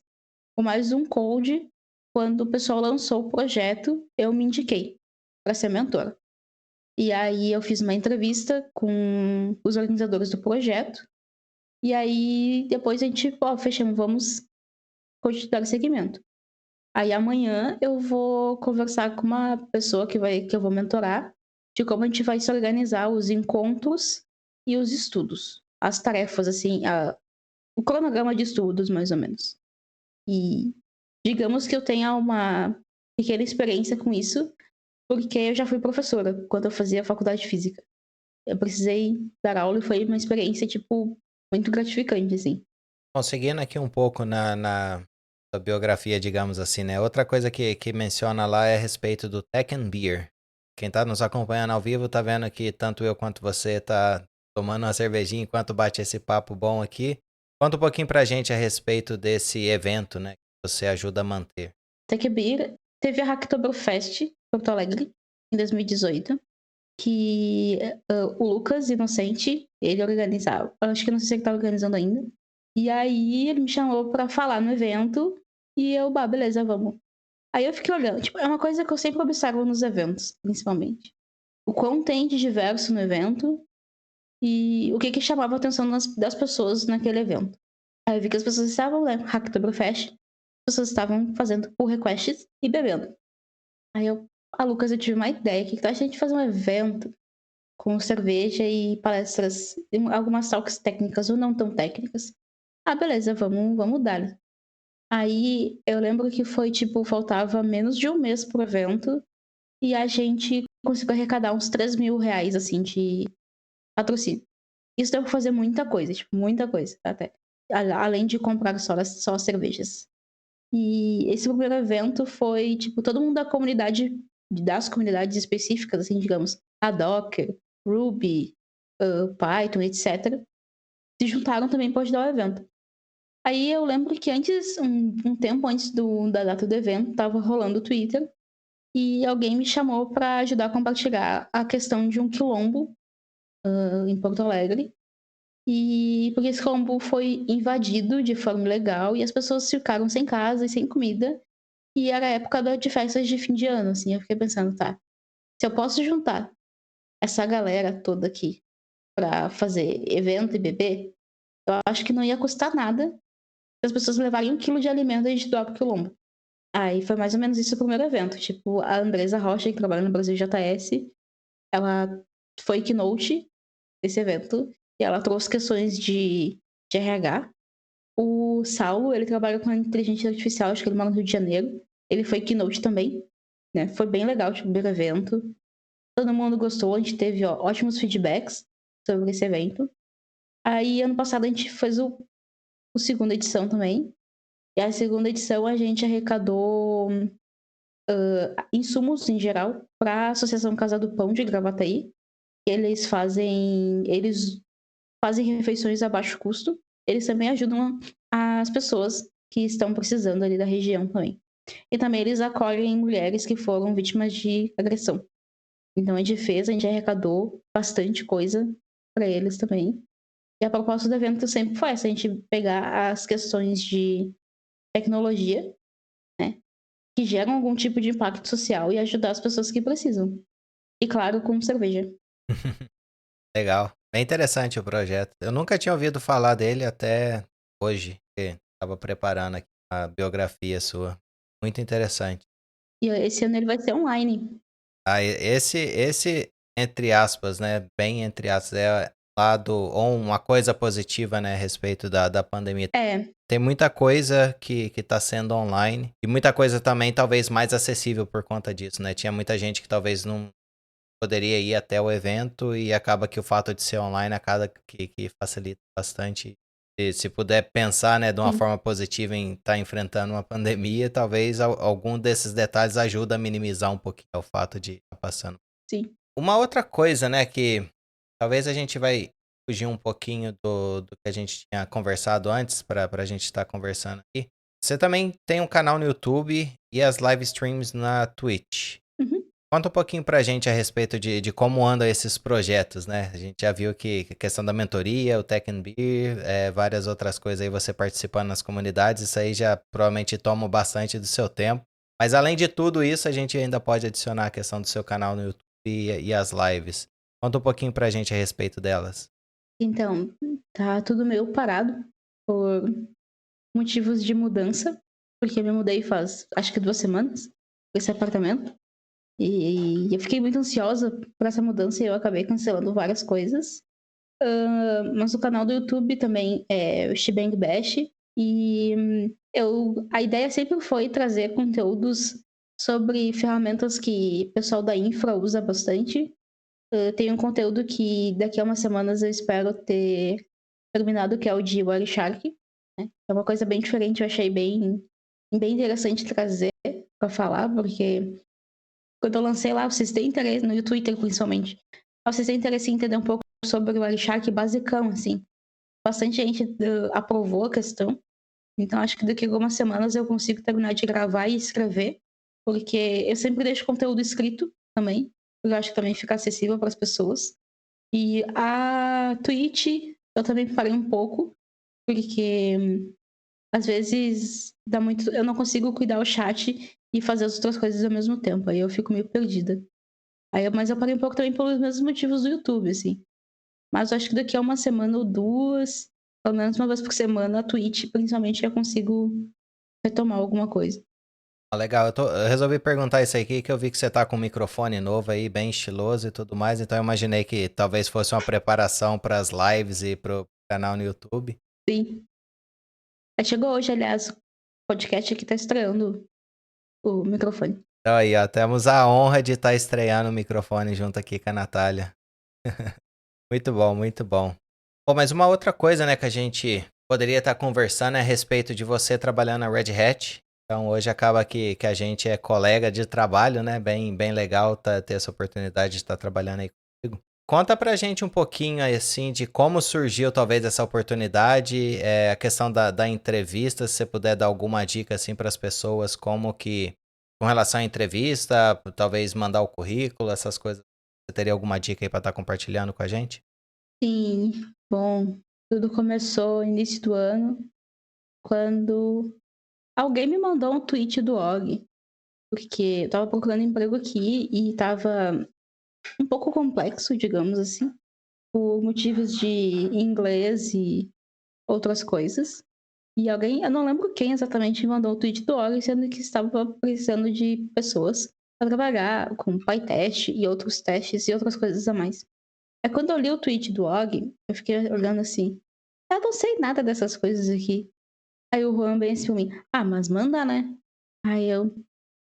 Foi mais um cold, quando o pessoal lançou o projeto, eu me indiquei para ser mentora. E aí eu fiz uma entrevista com os organizadores do projeto. E aí depois a gente, fechamos, vamos continuar o segmento. Aí amanhã eu vou conversar com uma pessoa que eu vou mentorar de como a gente vai se organizar os encontros e os estudos. As tarefas, assim, o cronograma de estudos, mais ou menos. E digamos que eu tenha uma pequena experiência com isso, porque eu já fui professora quando eu fazia faculdade de física. Eu precisei dar aula e foi uma experiência, tipo, muito gratificante, assim. Bom, seguindo aqui um pouco na sua biografia, digamos assim, né? Outra coisa que menciona lá é a respeito do Tech and Beer. Quem tá nos acompanhando ao vivo tá vendo que tanto eu quanto você tá tomando uma cervejinha enquanto bate esse papo bom aqui. Conta um pouquinho pra gente a respeito desse evento, né? Que você ajuda a manter. Tech Beer teve a Hacktoberfest em Porto Alegre, em 2018, que o Lucas Inocente, ele organizava. Acho que não sei se ele tá organizando ainda. E aí ele me chamou pra falar no evento e eu, beleza, vamos. Aí eu fiquei olhando, tipo, é uma coisa que eu sempre observo nos eventos, principalmente. O quão tem de diverso no evento e o que chamava a atenção das pessoas naquele evento. Aí eu vi que as pessoas estavam, né, Hacktoberfest, as pessoas estavam fazendo pull requests e bebendo. Aí Lucas, eu tive uma ideia, o que tal a gente fazer um evento com cerveja e palestras, algumas talks técnicas ou não tão técnicas? Beleza, vamos dar. Aí eu lembro que foi tipo, faltava menos de um mês pro evento e a gente conseguiu arrecadar uns 3 mil reais, assim, de patrocínio. Isso deu pra fazer muita coisa, tipo, muita coisa, até. Além de comprar só as cervejas. E esse primeiro evento foi, tipo, todo mundo das comunidades específicas, assim, digamos, a Docker, Ruby, Python, etc., se juntaram também para ajudar o evento. Aí eu lembro que um tempo antes da data do evento, tava rolando o Twitter e alguém me chamou para ajudar a compartilhar a questão de um quilombo em Porto Alegre. E porque esse quilombo foi invadido de forma ilegal e as pessoas ficaram sem casa e sem comida. E era a época de festas de fim de ano, assim. Eu fiquei pensando, tá, se eu posso juntar essa galera toda aqui pra fazer evento e beber, eu acho que não ia custar nada se as pessoas levarem 1 quilo de alimento e a gente doar pro quilombo. Aí foi mais ou menos isso o primeiro evento. Tipo, a Andresa Rocha, que trabalha no Brasil JS, ela foi keynote desse evento e ela trouxe questões de RH. O Saulo, ele trabalha com inteligência artificial, acho que ele mora no Rio de Janeiro. Ele foi keynote também, né? Foi bem legal, tipo, o primeiro evento. Todo mundo gostou, a gente teve ótimos feedbacks sobre esse evento. Aí, ano passado, a gente fez o segunda edição também. E a segunda edição a gente arrecadou insumos em geral para a Associação Casa do Pão de Gravataí. Eles fazem refeições a baixo custo. Eles também ajudam as pessoas que estão precisando ali da região também. E também eles acolhem mulheres que foram vítimas de agressão. Então a gente fez, a gente arrecadou bastante coisa para eles também. E a proposta do evento sempre foi essa, a gente pegar as questões de tecnologia, né, que geram algum tipo de impacto social e ajudar as pessoas que precisam. E claro, com cerveja. Legal. Bem interessante o projeto. Eu nunca tinha ouvido falar dele até hoje, que estava preparando aqui a biografia sua. Muito interessante. E esse ano ele vai ser online. Ah, esse, entre aspas, né? Bem entre aspas, é lado ou uma coisa positiva, né, a respeito da pandemia. É, Tem muita coisa que tá sendo online e muita coisa também talvez mais acessível por conta disso, né? Tinha muita gente que talvez não poderia ir até o evento e acaba que o fato de ser online acaba que facilita bastante. E se puder pensar, né, de uma sim, forma positiva em estar enfrentando uma pandemia, talvez algum desses detalhes ajuda a minimizar um pouquinho o fato de estar passando. sim. Uma outra coisa, né, que talvez a gente vai fugir um pouquinho do que a gente tinha conversado antes para a gente estar conversando aqui. Você também tem um canal no YouTube e as live streams na Twitch. Uhum. Conta um pouquinho pra gente a respeito de como andam esses projetos, né? A gente já viu que a questão da mentoria, o Tech and Beer, várias outras coisas aí, você participando nas comunidades, isso aí já provavelmente toma bastante do seu tempo. Mas além de tudo isso, a gente ainda pode adicionar a questão do seu canal no YouTube e as lives. Conta um pouquinho pra gente a respeito delas. Então, tá tudo meio parado por motivos de mudança, porque eu me mudei faz acho que 2 semanas pra esse apartamento. E eu fiquei muito ansiosa por essa mudança e eu acabei cancelando várias coisas. Mas o canal do YouTube também é o Shebang Bash. E a ideia sempre foi trazer conteúdos sobre ferramentas que o pessoal da infra usa bastante. Tem um conteúdo que daqui a umas semanas eu espero ter terminado, que é o de Wireshark, né? É uma coisa bem diferente, eu achei bem interessante trazer para falar, porque quando eu lancei lá, vocês têm interesse, no Twitter principalmente, vocês têm interesse em entender um pouco sobre o Wireshark basicão, assim. Bastante gente aprovou a questão, então acho que daqui a algumas semanas eu consigo terminar de gravar e escrever, porque eu sempre deixo conteúdo escrito também, porque eu acho que também fica acessível para as pessoas. E a Twitch, eu também parei um pouco, porque às vezes dá muito. Eu não consigo cuidar o chat e fazer as outras coisas ao mesmo tempo. Aí eu fico meio perdida. Mas eu parei um pouco também pelos mesmos motivos do YouTube, assim. Mas eu acho que daqui a uma semana ou duas, pelo menos uma vez por semana, a Twitch, principalmente, eu consigo retomar alguma coisa. Ah, legal, eu resolvi perguntar isso aqui que eu vi que você tá com um microfone novo aí, bem estiloso e tudo mais, então eu imaginei que talvez fosse uma preparação para as lives e pro canal no YouTube. Sim. Aí chegou hoje, aliás, o podcast aqui tá estreando o microfone. Então aí, ó, temos a honra de estar estreando o microfone junto aqui com a Natália. Muito bom, muito bom. Bom, mas uma outra coisa, né, que a gente poderia estar conversando é a respeito de você trabalhando na Red Hat. Então hoje acaba que a gente é colega de trabalho, né? Bem legal ter essa oportunidade de estar trabalhando aí comigo. Conta pra gente um pouquinho aí, assim, de como surgiu talvez essa oportunidade, a questão da entrevista, se você puder dar alguma dica assim para as pessoas, como que, com relação à entrevista, talvez mandar o currículo, essas coisas. Você teria alguma dica aí para estar compartilhando com a gente? Sim, bom, tudo começou no início do ano, quando alguém me mandou um tweet do Og, porque eu tava procurando emprego aqui e tava um pouco complexo, digamos assim, por motivos de inglês e outras coisas. E alguém, eu não lembro quem exatamente, me mandou o tweet do Og, sendo que estava precisando de pessoas para trabalhar com PyTest e outros testes e outras coisas a mais. É quando eu li o tweet do Og, eu fiquei olhando assim, eu não sei nada dessas coisas aqui. Aí o Juan bem assim pra mim, mas manda, né? Aí eu,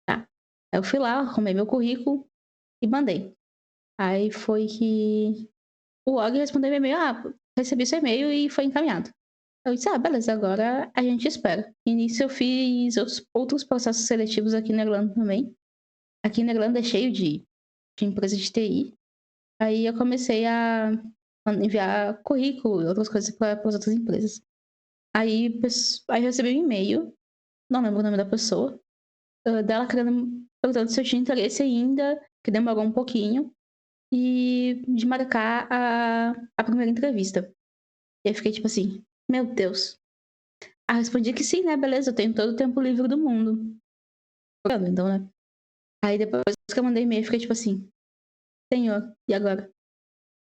tá. Aí eu fui lá, arrumei meu currículo e mandei. Aí foi que o Og respondeu meu e-mail, recebi seu e-mail e foi encaminhado. Eu disse, beleza, agora a gente espera. E nisso eu fiz outros processos seletivos aqui na Irlanda também. Aqui na Irlanda é cheio de empresas de TI. Aí eu comecei a enviar currículo e outras coisas para as outras empresas. Aí eu recebi um e-mail, não lembro o nome da pessoa, dela perguntando se eu tinha interesse ainda, que demorou um pouquinho. e de marcar a primeira entrevista. E eu fiquei tipo assim, meu Deus. Ah, respondi que sim, né? Beleza, eu tenho todo o tempo livre do mundo. Então, né? Aí depois que eu mandei e-mail, eu fiquei tipo assim, senhor, e agora?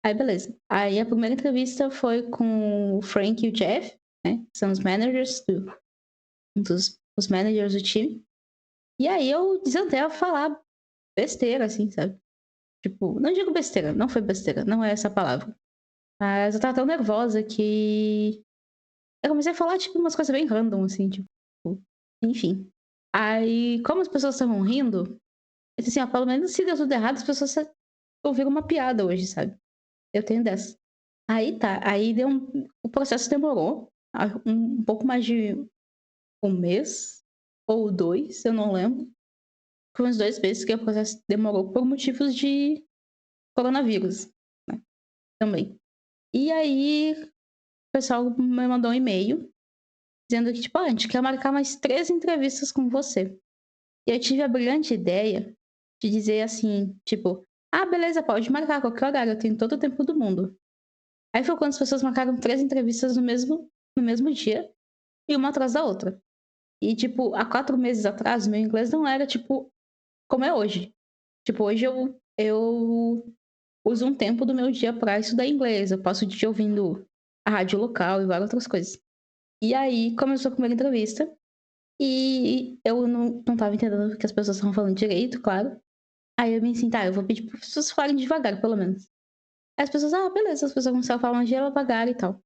Aí beleza. Aí a primeira entrevista foi com o Frank e o Jeff, né? Que são os managers os managers do time. E aí eu desandei a falar besteira, assim, sabe? Tipo, não digo besteira, não foi besteira, não é essa a palavra. Mas eu tava tão nervosa que eu comecei a falar, tipo, umas coisas bem random, assim, tipo, enfim. Aí, como as pessoas estavam rindo, eu disse assim, ó, pelo menos se deu tudo errado, as pessoas ouviram uma piada hoje, sabe? Eu tenho dessa. Aí tá, aí deu o processo demorou um pouco mais de um mês ou dois, eu não lembro. Foi uns 2 meses que o processo demorou por motivos de coronavírus, né? Também. E aí, o pessoal me mandou um e-mail dizendo que, tipo, a gente quer marcar mais 3 entrevistas com você. E eu tive a brilhante ideia de dizer assim, tipo, ah, beleza, pode marcar qualquer horário, eu tenho todo o tempo do mundo. Aí foi quando as pessoas marcaram 3 entrevistas no mesmo dia, e uma atrás da outra. E, tipo, há 4 meses atrás, meu inglês não era, tipo, como é hoje. Tipo, hoje eu uso um tempo do meu dia pra estudar inglês. Eu passo o dia ouvindo a rádio local e várias outras coisas. E aí começou a primeira entrevista. E eu não tava entendendo o que as pessoas estavam falando direito, claro. Aí eu me assim, tá, eu vou pedir para as pessoas falarem devagar, pelo menos. Aí as pessoas, ah, beleza, as pessoas começaram a falar devagar e tal.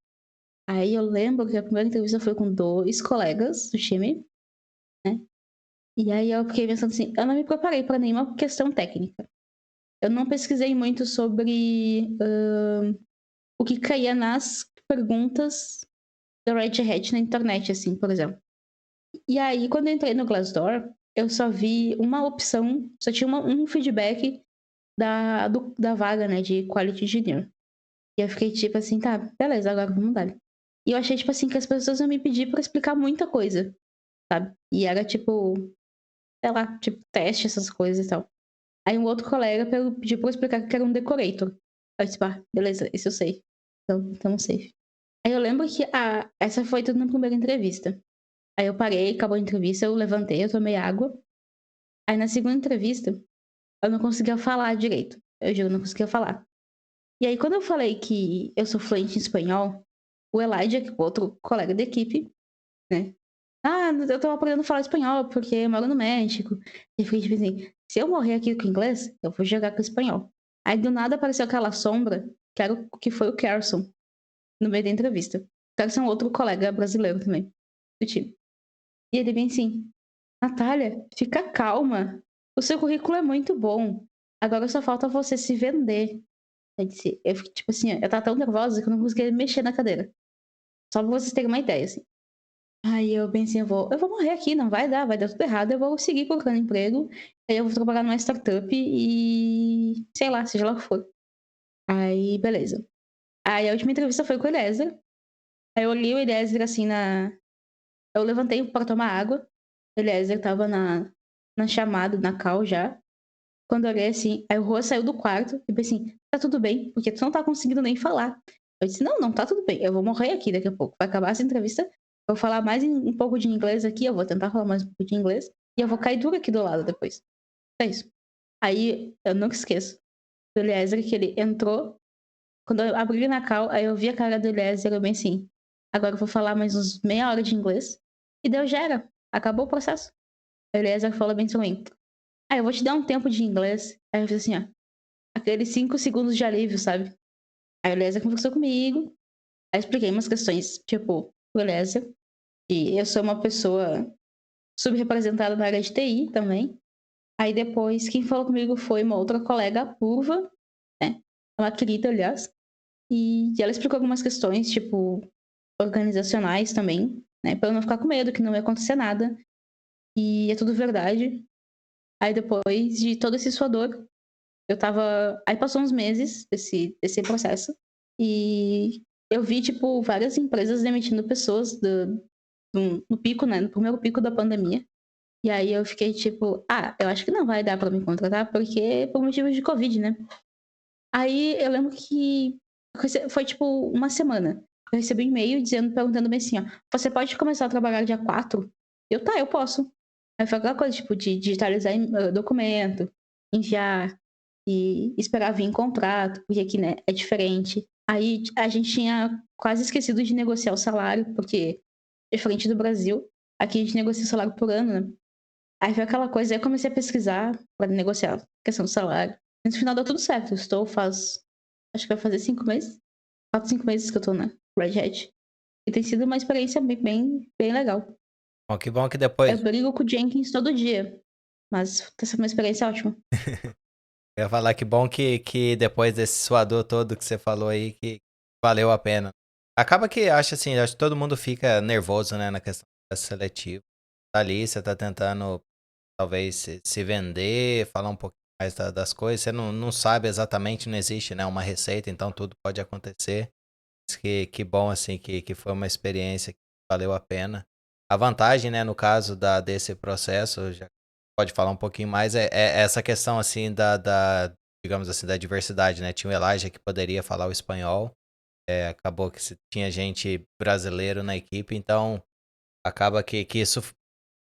Aí eu lembro que a primeira entrevista foi com 2 colegas do time, né? E aí eu fiquei pensando assim, eu não me preparei para nenhuma questão técnica. Eu não pesquisei muito sobre o que caía nas perguntas da Red Hat na internet, assim, por exemplo. E aí, quando eu entrei no Glassdoor, eu só vi uma opção, só tinha um feedback da vaga, né, de Quality Engineer. E eu fiquei tipo assim, tá, beleza, agora vamos dar. E eu achei, tipo assim, que as pessoas iam me pedir pra explicar muita coisa, sabe? E era tipo, sei lá, tipo, teste, essas coisas e tal. Aí um outro colega pediu pra eu explicar que era um decorator. Aí eu disse, ah, beleza, isso eu sei. Então safe. Aí eu lembro que essa foi tudo na primeira entrevista. Aí eu parei, acabou a entrevista, eu levantei, eu tomei água. Aí na segunda entrevista, eu não conseguia falar direito. Eu juro, eu não conseguia falar. E aí, quando eu falei que eu sou fluente em espanhol, o Elijah, que é outro colega da equipe, né? Ah, eu tô aprendendo a falar espanhol porque eu moro no México. E eu fiquei tipo assim, se eu morrer aqui com inglês, eu vou jogar com espanhol. Aí do nada apareceu aquela sombra, que foi o Carson, no meio da entrevista. O Carson é um outro colega brasileiro também, do time. E ele bem assim, Natália, fica calma. O seu currículo é muito bom. Agora só falta você se vender. Eu fiquei, tipo assim, eu tava tão nervosa que eu não conseguia mexer na cadeira. Só pra vocês terem uma ideia, assim. Aí eu pensei, eu vou morrer aqui, não vai dar tudo errado, eu vou seguir procurando emprego, aí eu vou trabalhar numa startup e sei lá, seja lá o que for. Aí, beleza. Aí a última entrevista foi com o Eliezer. Aí eu olhei o Eliezer assim na. Eu levantei pra tomar água. O Eliezer tava na chamada, na call já. Quando eu olhei assim, aí o Rô saiu do quarto e pensei assim, tá tudo bem, porque tu não tá conseguindo nem falar. Eu disse, não, não tá tudo bem, eu vou morrer aqui daqui a pouco. Vai acabar essa entrevista, eu vou falar mais um pouco de inglês aqui, eu vou tentar falar mais um pouco de inglês, e eu vou cair duro aqui do lado depois. É isso. Aí, eu nunca esqueço do Eliezer, que ele entrou, quando eu abri na cal, aí eu vi a cara do Eliezer, eu bem assim, agora eu vou falar mais uns meia hora de inglês, e deu, já era, acabou o processo. O Eliezer falou bem pra mim, eu vou te dar um tempo de inglês. Aí eu fiz assim, ó. Aqueles 5 segundos de alívio, sabe? Aí o Eliezer conversou comigo. Aí eu expliquei umas questões, tipo, pro Eliezer. E eu sou uma pessoa subrepresentada na área de TI também. Aí depois, quem falou comigo foi uma outra colega, a Purva, né? Uma querida, aliás. E ela explicou algumas questões, tipo, organizacionais também, né? Pra eu não ficar com medo que não ia acontecer nada. E é tudo verdade. Aí depois de todo esse suador, eu tava. Aí passou uns meses desse processo. E eu vi, tipo, várias empresas demitindo pessoas no pico, né? No primeiro pico da pandemia. E aí eu fiquei tipo, eu acho que não vai dar pra me contratar, porque por motivos de Covid, né? Aí eu lembro que foi tipo uma semana. Eu recebi um e-mail perguntando bem assim, ó, você pode começar a trabalhar dia 4? Tá, eu posso. Aí foi aquela coisa, tipo, de digitalizar documento, enviar e esperar vir contrato, porque aqui, né, é diferente. Aí a gente tinha quase esquecido de negociar o salário, porque, diferente do Brasil, aqui a gente negocia o salário por ano, né? Aí foi aquela coisa, aí eu comecei a pesquisar para negociar a questão do salário. Mas no final deu tudo certo. Eu estou acho que vai fazer 5 meses. 4, 5 meses que eu tô na Red Hat. E tem sido uma experiência bem legal. Bom, que bom que Eu depois. brigo com o Jenkins todo dia. Mas tá sendo uma experiência ótima. Eu ia falar que bom que depois desse suador todo que você falou aí, que valeu a pena. Acaba que acho assim, acho que todo mundo fica nervoso, né, na questão seletiva. Tá ali, você tá tentando talvez se vender, falar um pouquinho mais das coisas. Você não sabe exatamente, não existe, né, uma receita, então tudo pode acontecer. Mas que bom, assim, que foi uma experiência que valeu a pena. A vantagem, né, no caso desse processo, já pode falar um pouquinho mais, é essa questão, assim, digamos assim, da diversidade, né? Tinha o Elijah que poderia falar o espanhol, acabou que tinha gente brasileiro na equipe, então acaba que isso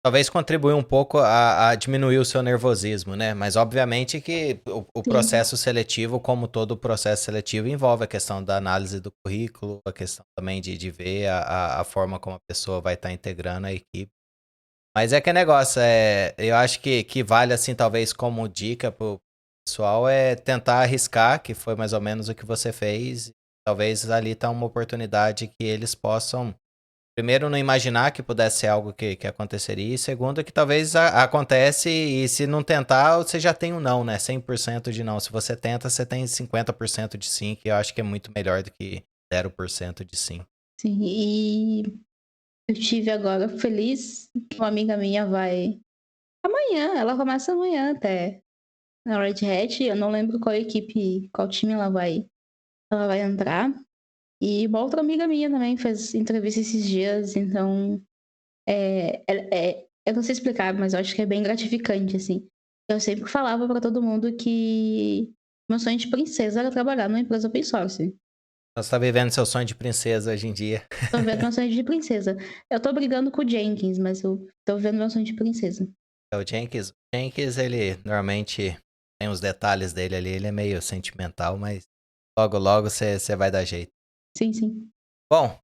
talvez contribuiu um pouco a diminuir o seu nervosismo, né? Mas obviamente que o Sim. processo seletivo, como todo processo seletivo, envolve a questão da análise do currículo, a questão também de ver a forma como a pessoa vai estar integrando a equipe. Mas é que negócio, eu acho que vale, assim, talvez como dica pro pessoal, é tentar arriscar, que foi mais ou menos o que você fez. Talvez ali tá uma oportunidade que eles possam, primeiro, não imaginar que pudesse ser algo que aconteceria, e segundo, que talvez acontece e se não tentar, você já tem um não, né? 100% de não. Se você tenta, você tem 50% de sim, que eu acho que é muito melhor do que 0% de sim. Sim. E eu tive agora feliz que uma amiga minha vai. Amanhã, ela começa amanhã até. Na Red Hat. Eu não lembro qual equipe, qual time ela vai entrar. E uma outra amiga minha também fez entrevista esses dias, então eu não sei explicar, mas eu acho que é bem gratificante, assim. Eu sempre falava pra todo mundo que meu sonho de princesa era trabalhar numa empresa open source. Você tá vivendo seu sonho de princesa hoje em dia. Tô vivendo meu sonho de princesa. Eu tô brigando com o Jenkins, mas eu tô vivendo meu sonho de princesa. É o Jenkins, ele normalmente tem os detalhes dele ali, ele é meio sentimental, mas logo logo você vai dar jeito. Sim, sim. Bom,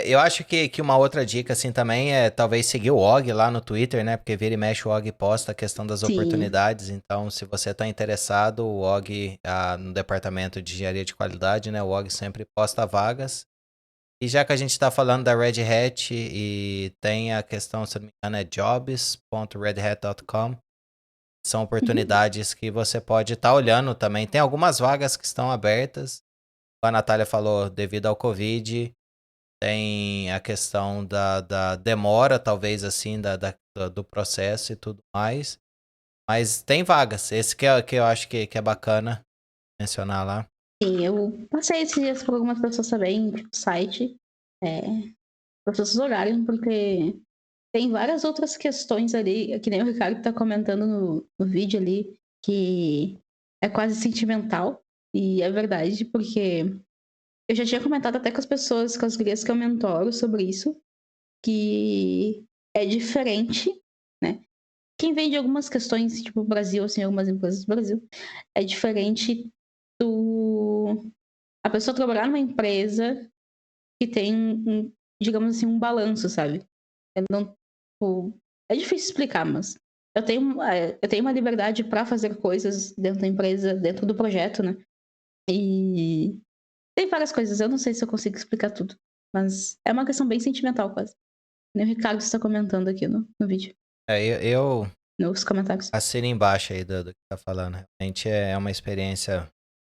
eu acho que uma outra dica, assim, também é talvez seguir o Og lá no Twitter, né? Porque vira e mexe o Og posta a questão das Sim. oportunidades. Então, se você está interessado, o Og, no departamento de engenharia de qualidade, né? O Og sempre posta vagas. E já que a gente está falando da Red Hat e tem a questão, se não me engano, é jobs.redhat.com. São Uhum. oportunidades que você pode estar olhando também. Tem algumas vagas que estão abertas. A Natália falou, devido ao Covid, tem a questão da demora, talvez assim, do processo e tudo mais. Mas tem vagas. Esse que eu acho que é bacana mencionar lá. Sim, eu passei esses dias por algumas pessoas também, tipo, site, é, para as pessoas olharem, porque tem várias outras questões ali, que nem o Ricardo tá comentando no vídeo ali, que é quase sentimental, e é verdade, porque eu já tinha comentado até com as pessoas, com as gurias que eu mentoro sobre isso, que é diferente, né? Quem vem de algumas questões, tipo Brasil, assim, algumas empresas do Brasil, é diferente do a pessoa trabalhar numa empresa que tem, digamos assim, um balanço, sabe? Eu não, tipo, é difícil explicar, mas eu tenho uma liberdade para fazer coisas dentro da empresa, dentro do projeto, né? E tem várias coisas, eu não sei se eu consigo explicar tudo, mas é uma questão bem sentimental, quase. Nem o Ricardo está comentando aqui no vídeo, Eu nos comentários. assino embaixo aí do que tá falando. Realmente é uma experiência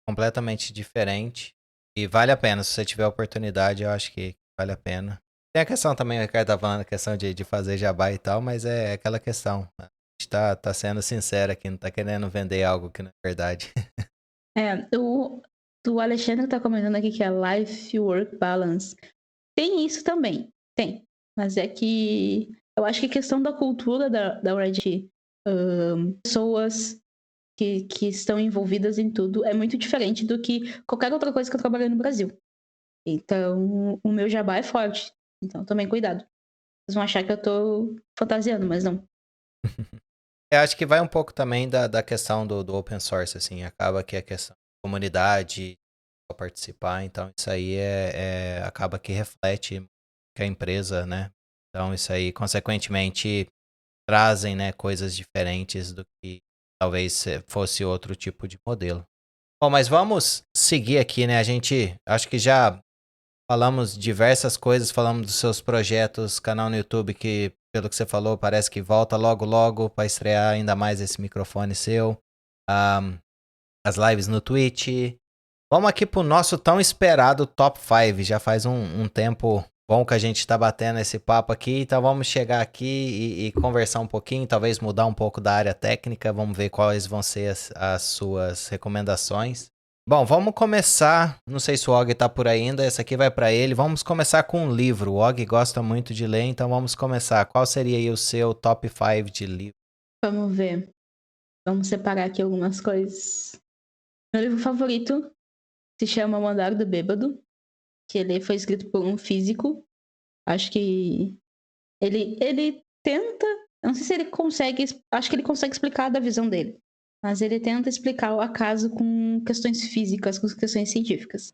completamente diferente. E vale a pena. Se você tiver oportunidade, eu acho que vale a pena. Tem a questão também, o Ricardo tá falando, a questão de fazer jabá e tal, mas é aquela questão. A gente tá sendo sincero aqui, não tá querendo vender algo que não é verdade. O Alexandre tá comentando aqui que é Life-Work Balance. Tem isso também, tem. Mas é que eu acho que a questão da cultura da Red, pessoas que estão envolvidas em tudo é muito diferente do que qualquer outra coisa que eu trabalhei no Brasil. Então, o meu jabá é forte. Então, tomem cuidado. Vocês vão achar que eu tô fantasiando, mas não. Eu acho que vai um pouco também da questão do open source, assim. Acaba que a questão da comunidade participar, então isso aí acaba que reflete que a empresa, né? Então isso aí, consequentemente, trazem, né, coisas diferentes do que talvez fosse outro tipo de modelo. Bom, mas vamos seguir aqui, né? A gente, acho que já falamos diversas coisas, falamos dos seus projetos, canal no YouTube que, pelo que você falou, parece que volta logo logo para estrear ainda mais esse microfone seu. As lives no Twitch. Vamos aqui pro nosso tão esperado Top 5. Já faz um tempo bom que a gente tá batendo esse papo aqui, então vamos chegar aqui e conversar um pouquinho, talvez mudar um pouco da área técnica, vamos ver quais vão ser as suas recomendações. Bom, vamos começar, não sei se o Og tá por aí ainda, essa aqui vai para ele, vamos começar com um livro, o Og gosta muito de ler, então vamos começar. Qual seria aí o seu Top 5 de livro? Vamos ver. Vamos separar aqui algumas coisas. Meu livro favorito se chama O Andar do Bêbado, que ele foi escrito por um físico. Acho que ele tenta, eu não sei se ele consegue, acho que ele consegue explicar da visão dele, mas ele tenta explicar o acaso com questões físicas, com questões científicas.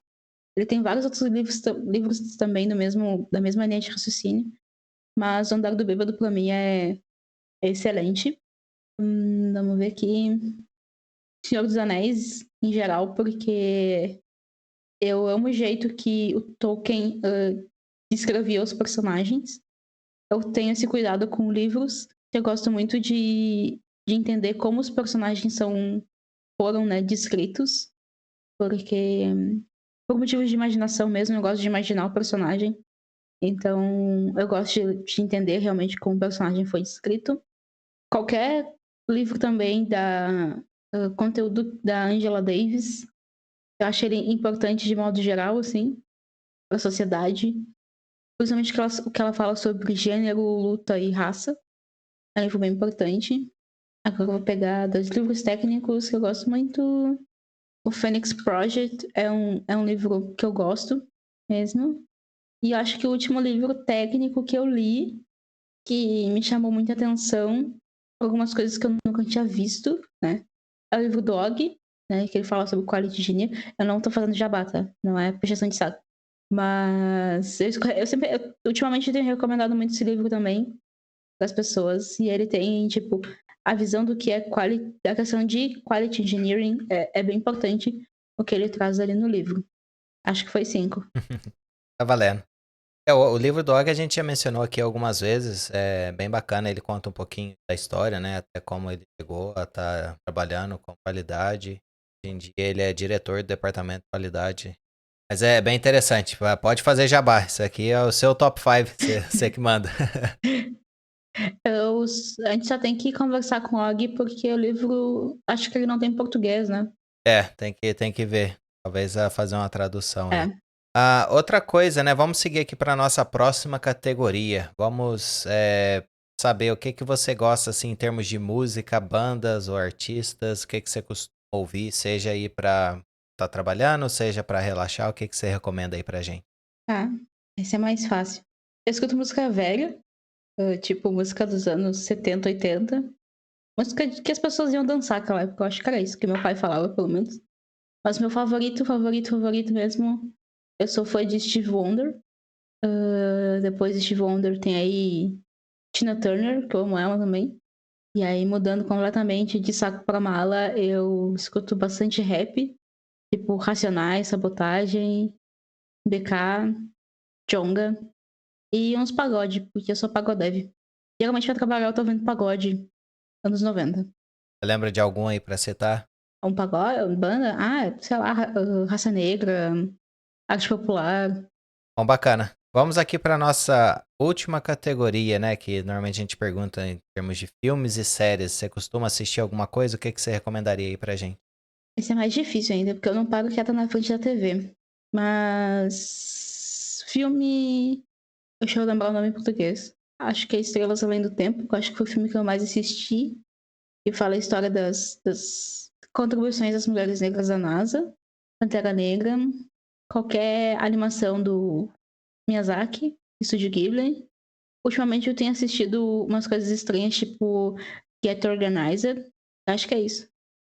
Ele tem vários outros livros também da mesma linha de raciocínio, mas O Andar do Bêbado pra mim é excelente. Vamos ver aqui. Senhor dos Anéis, em geral, porque eu amo o jeito que o Tolkien descrevia os personagens. Eu tenho esse cuidado com livros. Eu gosto muito de entender como os personagens foram, né, descritos. Porque, por motivos de imaginação mesmo, eu gosto de imaginar o personagem. Então, eu gosto de entender realmente como o personagem foi descrito. Qualquer livro também conteúdo da Angela Davis, eu acho ele importante de modo geral, assim, para a sociedade. Principalmente o que ela fala sobre gênero, luta e raça. É um livro bem importante. Agora eu vou pegar dois livros técnicos que eu gosto muito. O Phoenix Project é um livro que eu gosto mesmo. E eu acho que o último livro técnico que eu li, que me chamou muita atenção, algumas coisas que eu nunca tinha visto, né? É o livro Dog, né? Que ele fala sobre quality engineer. Eu não tô fazendo jabá, tá? Não é puxação de saco. Mas ultimamente eu tenho recomendado muito esse livro também para as pessoas. E ele tem, tipo, a visão do que é a questão de quality engineering é bem importante o que ele traz ali no livro. Acho que foi 5. Tá valendo. O livro do Og a gente já mencionou aqui algumas vezes, é bem bacana, ele conta um pouquinho da história, né, até como ele chegou a estar trabalhando com qualidade. Hoje em dia ele é diretor do departamento de qualidade. Mas é bem interessante, pode fazer jabá, isso aqui é o seu top 5, você que manda. A gente só tem que conversar com o Og porque o livro, acho que ele não tem português, né? Tem que ver, talvez fazer uma tradução aí. É. Outra coisa, né? Vamos seguir aqui para nossa próxima categoria. Vamos saber o que você gosta, assim, em termos de música, bandas ou artistas. O que você costuma ouvir, seja aí para estar trabalhando, seja para relaxar. O que você recomenda aí pra gente? Esse é mais fácil. Eu escuto música velha, tipo música dos anos 70, 80. Música que as pessoas iam dançar naquela época. Eu acho que era isso que meu pai falava, pelo menos. Mas meu favorito mesmo, eu sou fã de Steve Wonder. Depois de Steve Wonder tem aí Tina Turner, que eu amo ela também. E aí, mudando completamente de saco pra mala, eu escuto bastante rap. Tipo, Racionais, Sabotagem, BK, Djonga. E uns pagode, porque eu sou pagodev. Geralmente pra trabalhar eu tô ouvindo pagode anos 90. Você lembra de algum aí pra citar? Um pagode, uma banda? Sei lá, Raça Negra, Arte Popular. Bom, bacana. Vamos aqui para nossa última categoria, né? Que normalmente a gente pergunta em termos de filmes e séries. Você costuma assistir alguma coisa? O que você recomendaria aí pra gente? Esse é mais difícil ainda, porque eu não paro quieta na frente da TV. Mas. Filme. Deixa eu lembrar o nome em português. Acho que é Estrelas Além do Tempo, que eu acho que foi o filme que eu mais assisti. E fala a história das contribuições das mulheres negras da NASA, Pantera Negra, qualquer animação do Miyazaki, Estúdio Ghibli. Ultimamente eu tenho assistido umas coisas estranhas, tipo Get Organized. Acho que é isso.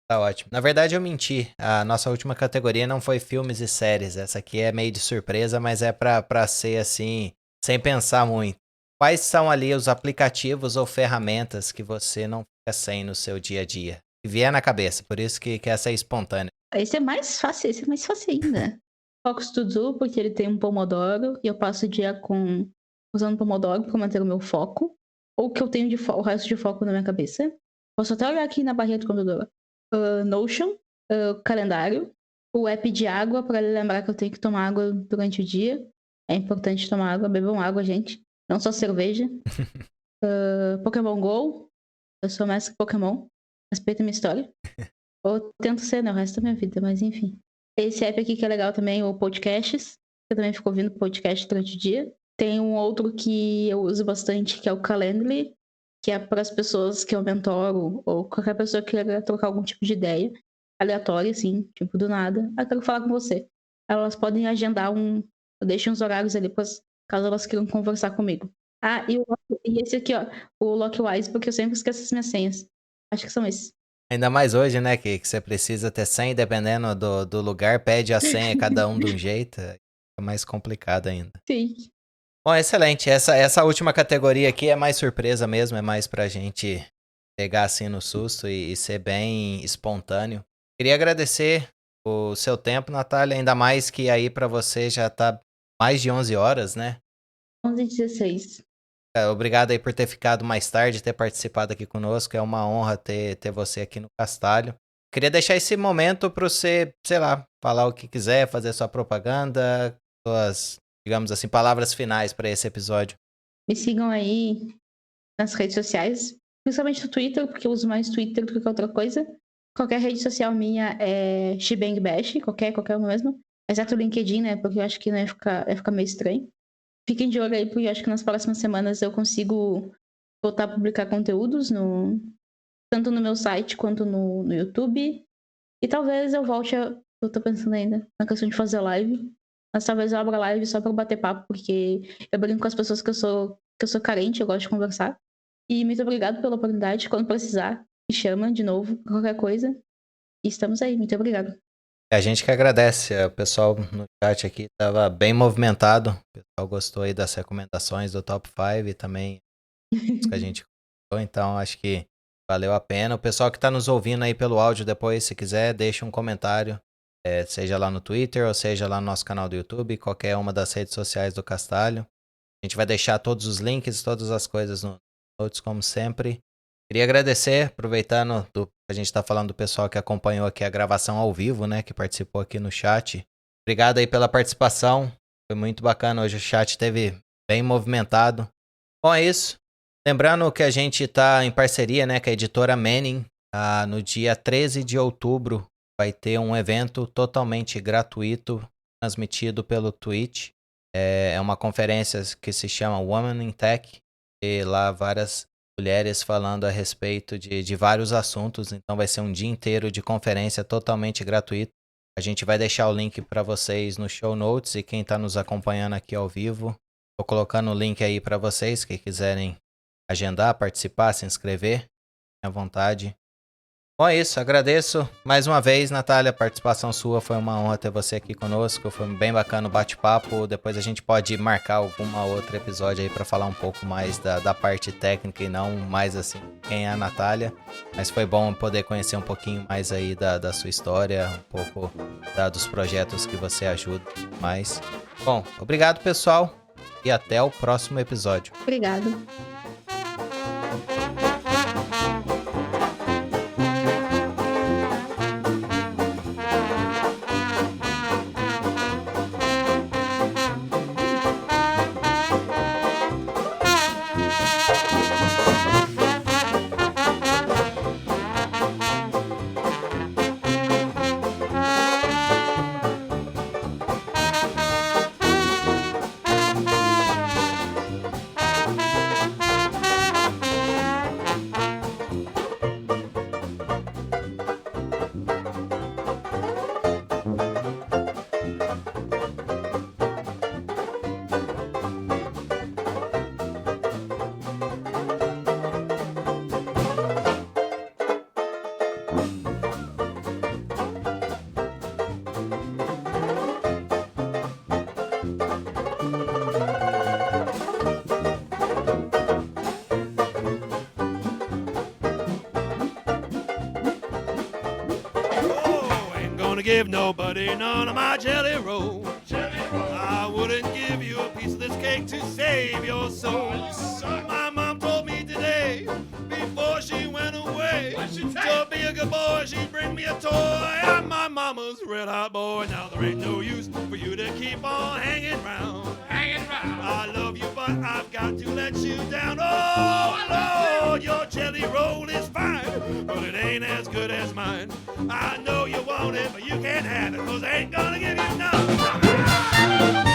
Tá ótimo. Na verdade, eu menti. A nossa última categoria não foi filmes e séries. Essa aqui é meio de surpresa, mas é pra ser assim, sem pensar muito. Quais são ali os aplicativos ou ferramentas que você não fica sem no seu dia a dia? Que vier na cabeça, por isso que essa é espontânea. Esse é mais fácil ainda. Focus to Do, porque ele tem um Pomodoro e eu passo o dia usando Pomodoro para manter o meu foco. Ou que eu tenho o resto de foco na minha cabeça. Posso até olhar aqui na barrinha do computador. Notion, calendário, o app de água para lembrar que eu tenho que tomar água durante o dia. É importante tomar água, bebam água, gente. Não só cerveja. Pokémon Go. Eu sou mais que Pokémon. Respeita a minha história. Ou tento ser, né? O resto da minha vida, mas enfim. Esse app aqui que é legal também, o Podcasts. Eu também fico ouvindo podcast durante o dia. Tem um outro que eu uso bastante, que é o Calendly, que é para as pessoas que eu mentoro, ou qualquer pessoa que queira trocar algum tipo de ideia aleatória, assim, tipo, do nada. Eu quero falar com você. Elas podem agendar eu deixo uns horários ali, caso elas queiram conversar comigo. Ah, e esse aqui, ó, o Lockwise, porque eu sempre esqueço as minhas senhas. Acho que são esses. Ainda mais hoje, né, que você precisa ter senha, dependendo do lugar, pede a senha cada um de um jeito. É mais complicado ainda. Sim. Bom, excelente. Essa última categoria aqui é mais surpresa mesmo, é mais pra gente pegar assim no susto e ser bem espontâneo. Queria agradecer o seu tempo, Natália, ainda mais que aí pra você já tá mais de 11 horas, né? 11h16. Obrigado aí por ter ficado mais tarde, ter participado aqui conosco. É uma honra ter você aqui no Castalho. Queria deixar esse momento para você, sei lá, falar o que quiser, fazer sua propaganda, suas, digamos assim, palavras finais para esse episódio. Me sigam aí nas redes sociais, principalmente no Twitter, porque eu uso mais Twitter do que outra coisa. Qualquer rede social minha é Shebang Bash, qualquer uma mesmo. Exceto o LinkedIn, né? Porque eu acho que não ia ficar meio estranho. Fiquem de olho aí, porque eu acho que nas próximas semanas eu consigo voltar a publicar conteúdos tanto no meu site quanto no YouTube. E talvez eu volte eu tô pensando ainda na questão de fazer live. Mas talvez eu abra live só pra bater papo, porque eu brinco com as pessoas que eu sou carente, eu gosto de conversar. E muito obrigado pela oportunidade. Quando precisar, me chama de novo, qualquer coisa. E estamos aí. Muito obrigado. A gente que agradece. O pessoal no chat aqui estava bem movimentado. O pessoal gostou aí das recomendações do Top 5 e também os que a gente comentou. Então, acho que valeu a pena. O pessoal que está nos ouvindo aí pelo áudio depois, se quiser, deixa um comentário. Seja lá no Twitter ou seja lá no nosso canal do YouTube, qualquer uma das redes sociais do Castalho. A gente vai deixar todos os links, todas as coisas no notes, como sempre. Queria agradecer, aproveitando a gente tá falando do pessoal que acompanhou aqui a gravação ao vivo, né, que participou aqui no chat. Obrigado aí pela participação, foi muito bacana, hoje o chat esteve bem movimentado. Bom, é isso. Lembrando que a gente tá em parceria, né, com a editora Manning. No dia 13 de outubro vai ter um evento totalmente gratuito, transmitido pelo Twitch. É uma conferência que se chama Women in Tech, e lá várias mulheres falando a respeito de vários assuntos, então vai ser um dia inteiro de conferência totalmente gratuito. A gente vai deixar o link para vocês no show notes e quem está nos acompanhando aqui ao vivo, estou colocando o link aí para vocês que quiserem agendar, participar, se inscrever, à vontade. Bom, é isso, agradeço mais uma vez, Natália, a participação sua, foi uma honra ter você aqui conosco, foi bem bacana o bate-papo, depois a gente pode marcar alguma outro episódio aí para falar um pouco mais da parte técnica e não mais assim quem é a Natália, mas foi bom poder conhecer um pouquinho mais aí da sua história, um pouco dos projetos que você ajuda mais. Bom, obrigado pessoal e até o próximo episódio. Obrigado. gonna give nobody none of my jelly roll. I wouldn't give you a piece of this cake to save your soul. My mom told me today, before she went away, to be a good boy, she'd bring me a toy. I'm my mama's red hot boy. Now there ain't no use for you to keep on hanging round. I love you, but I've got to let you down. Oh, Lord, your jelly roll is fine, but it ain't as good as mine. I know you want it, but you can't have it, 'cause I ain't gonna give you none.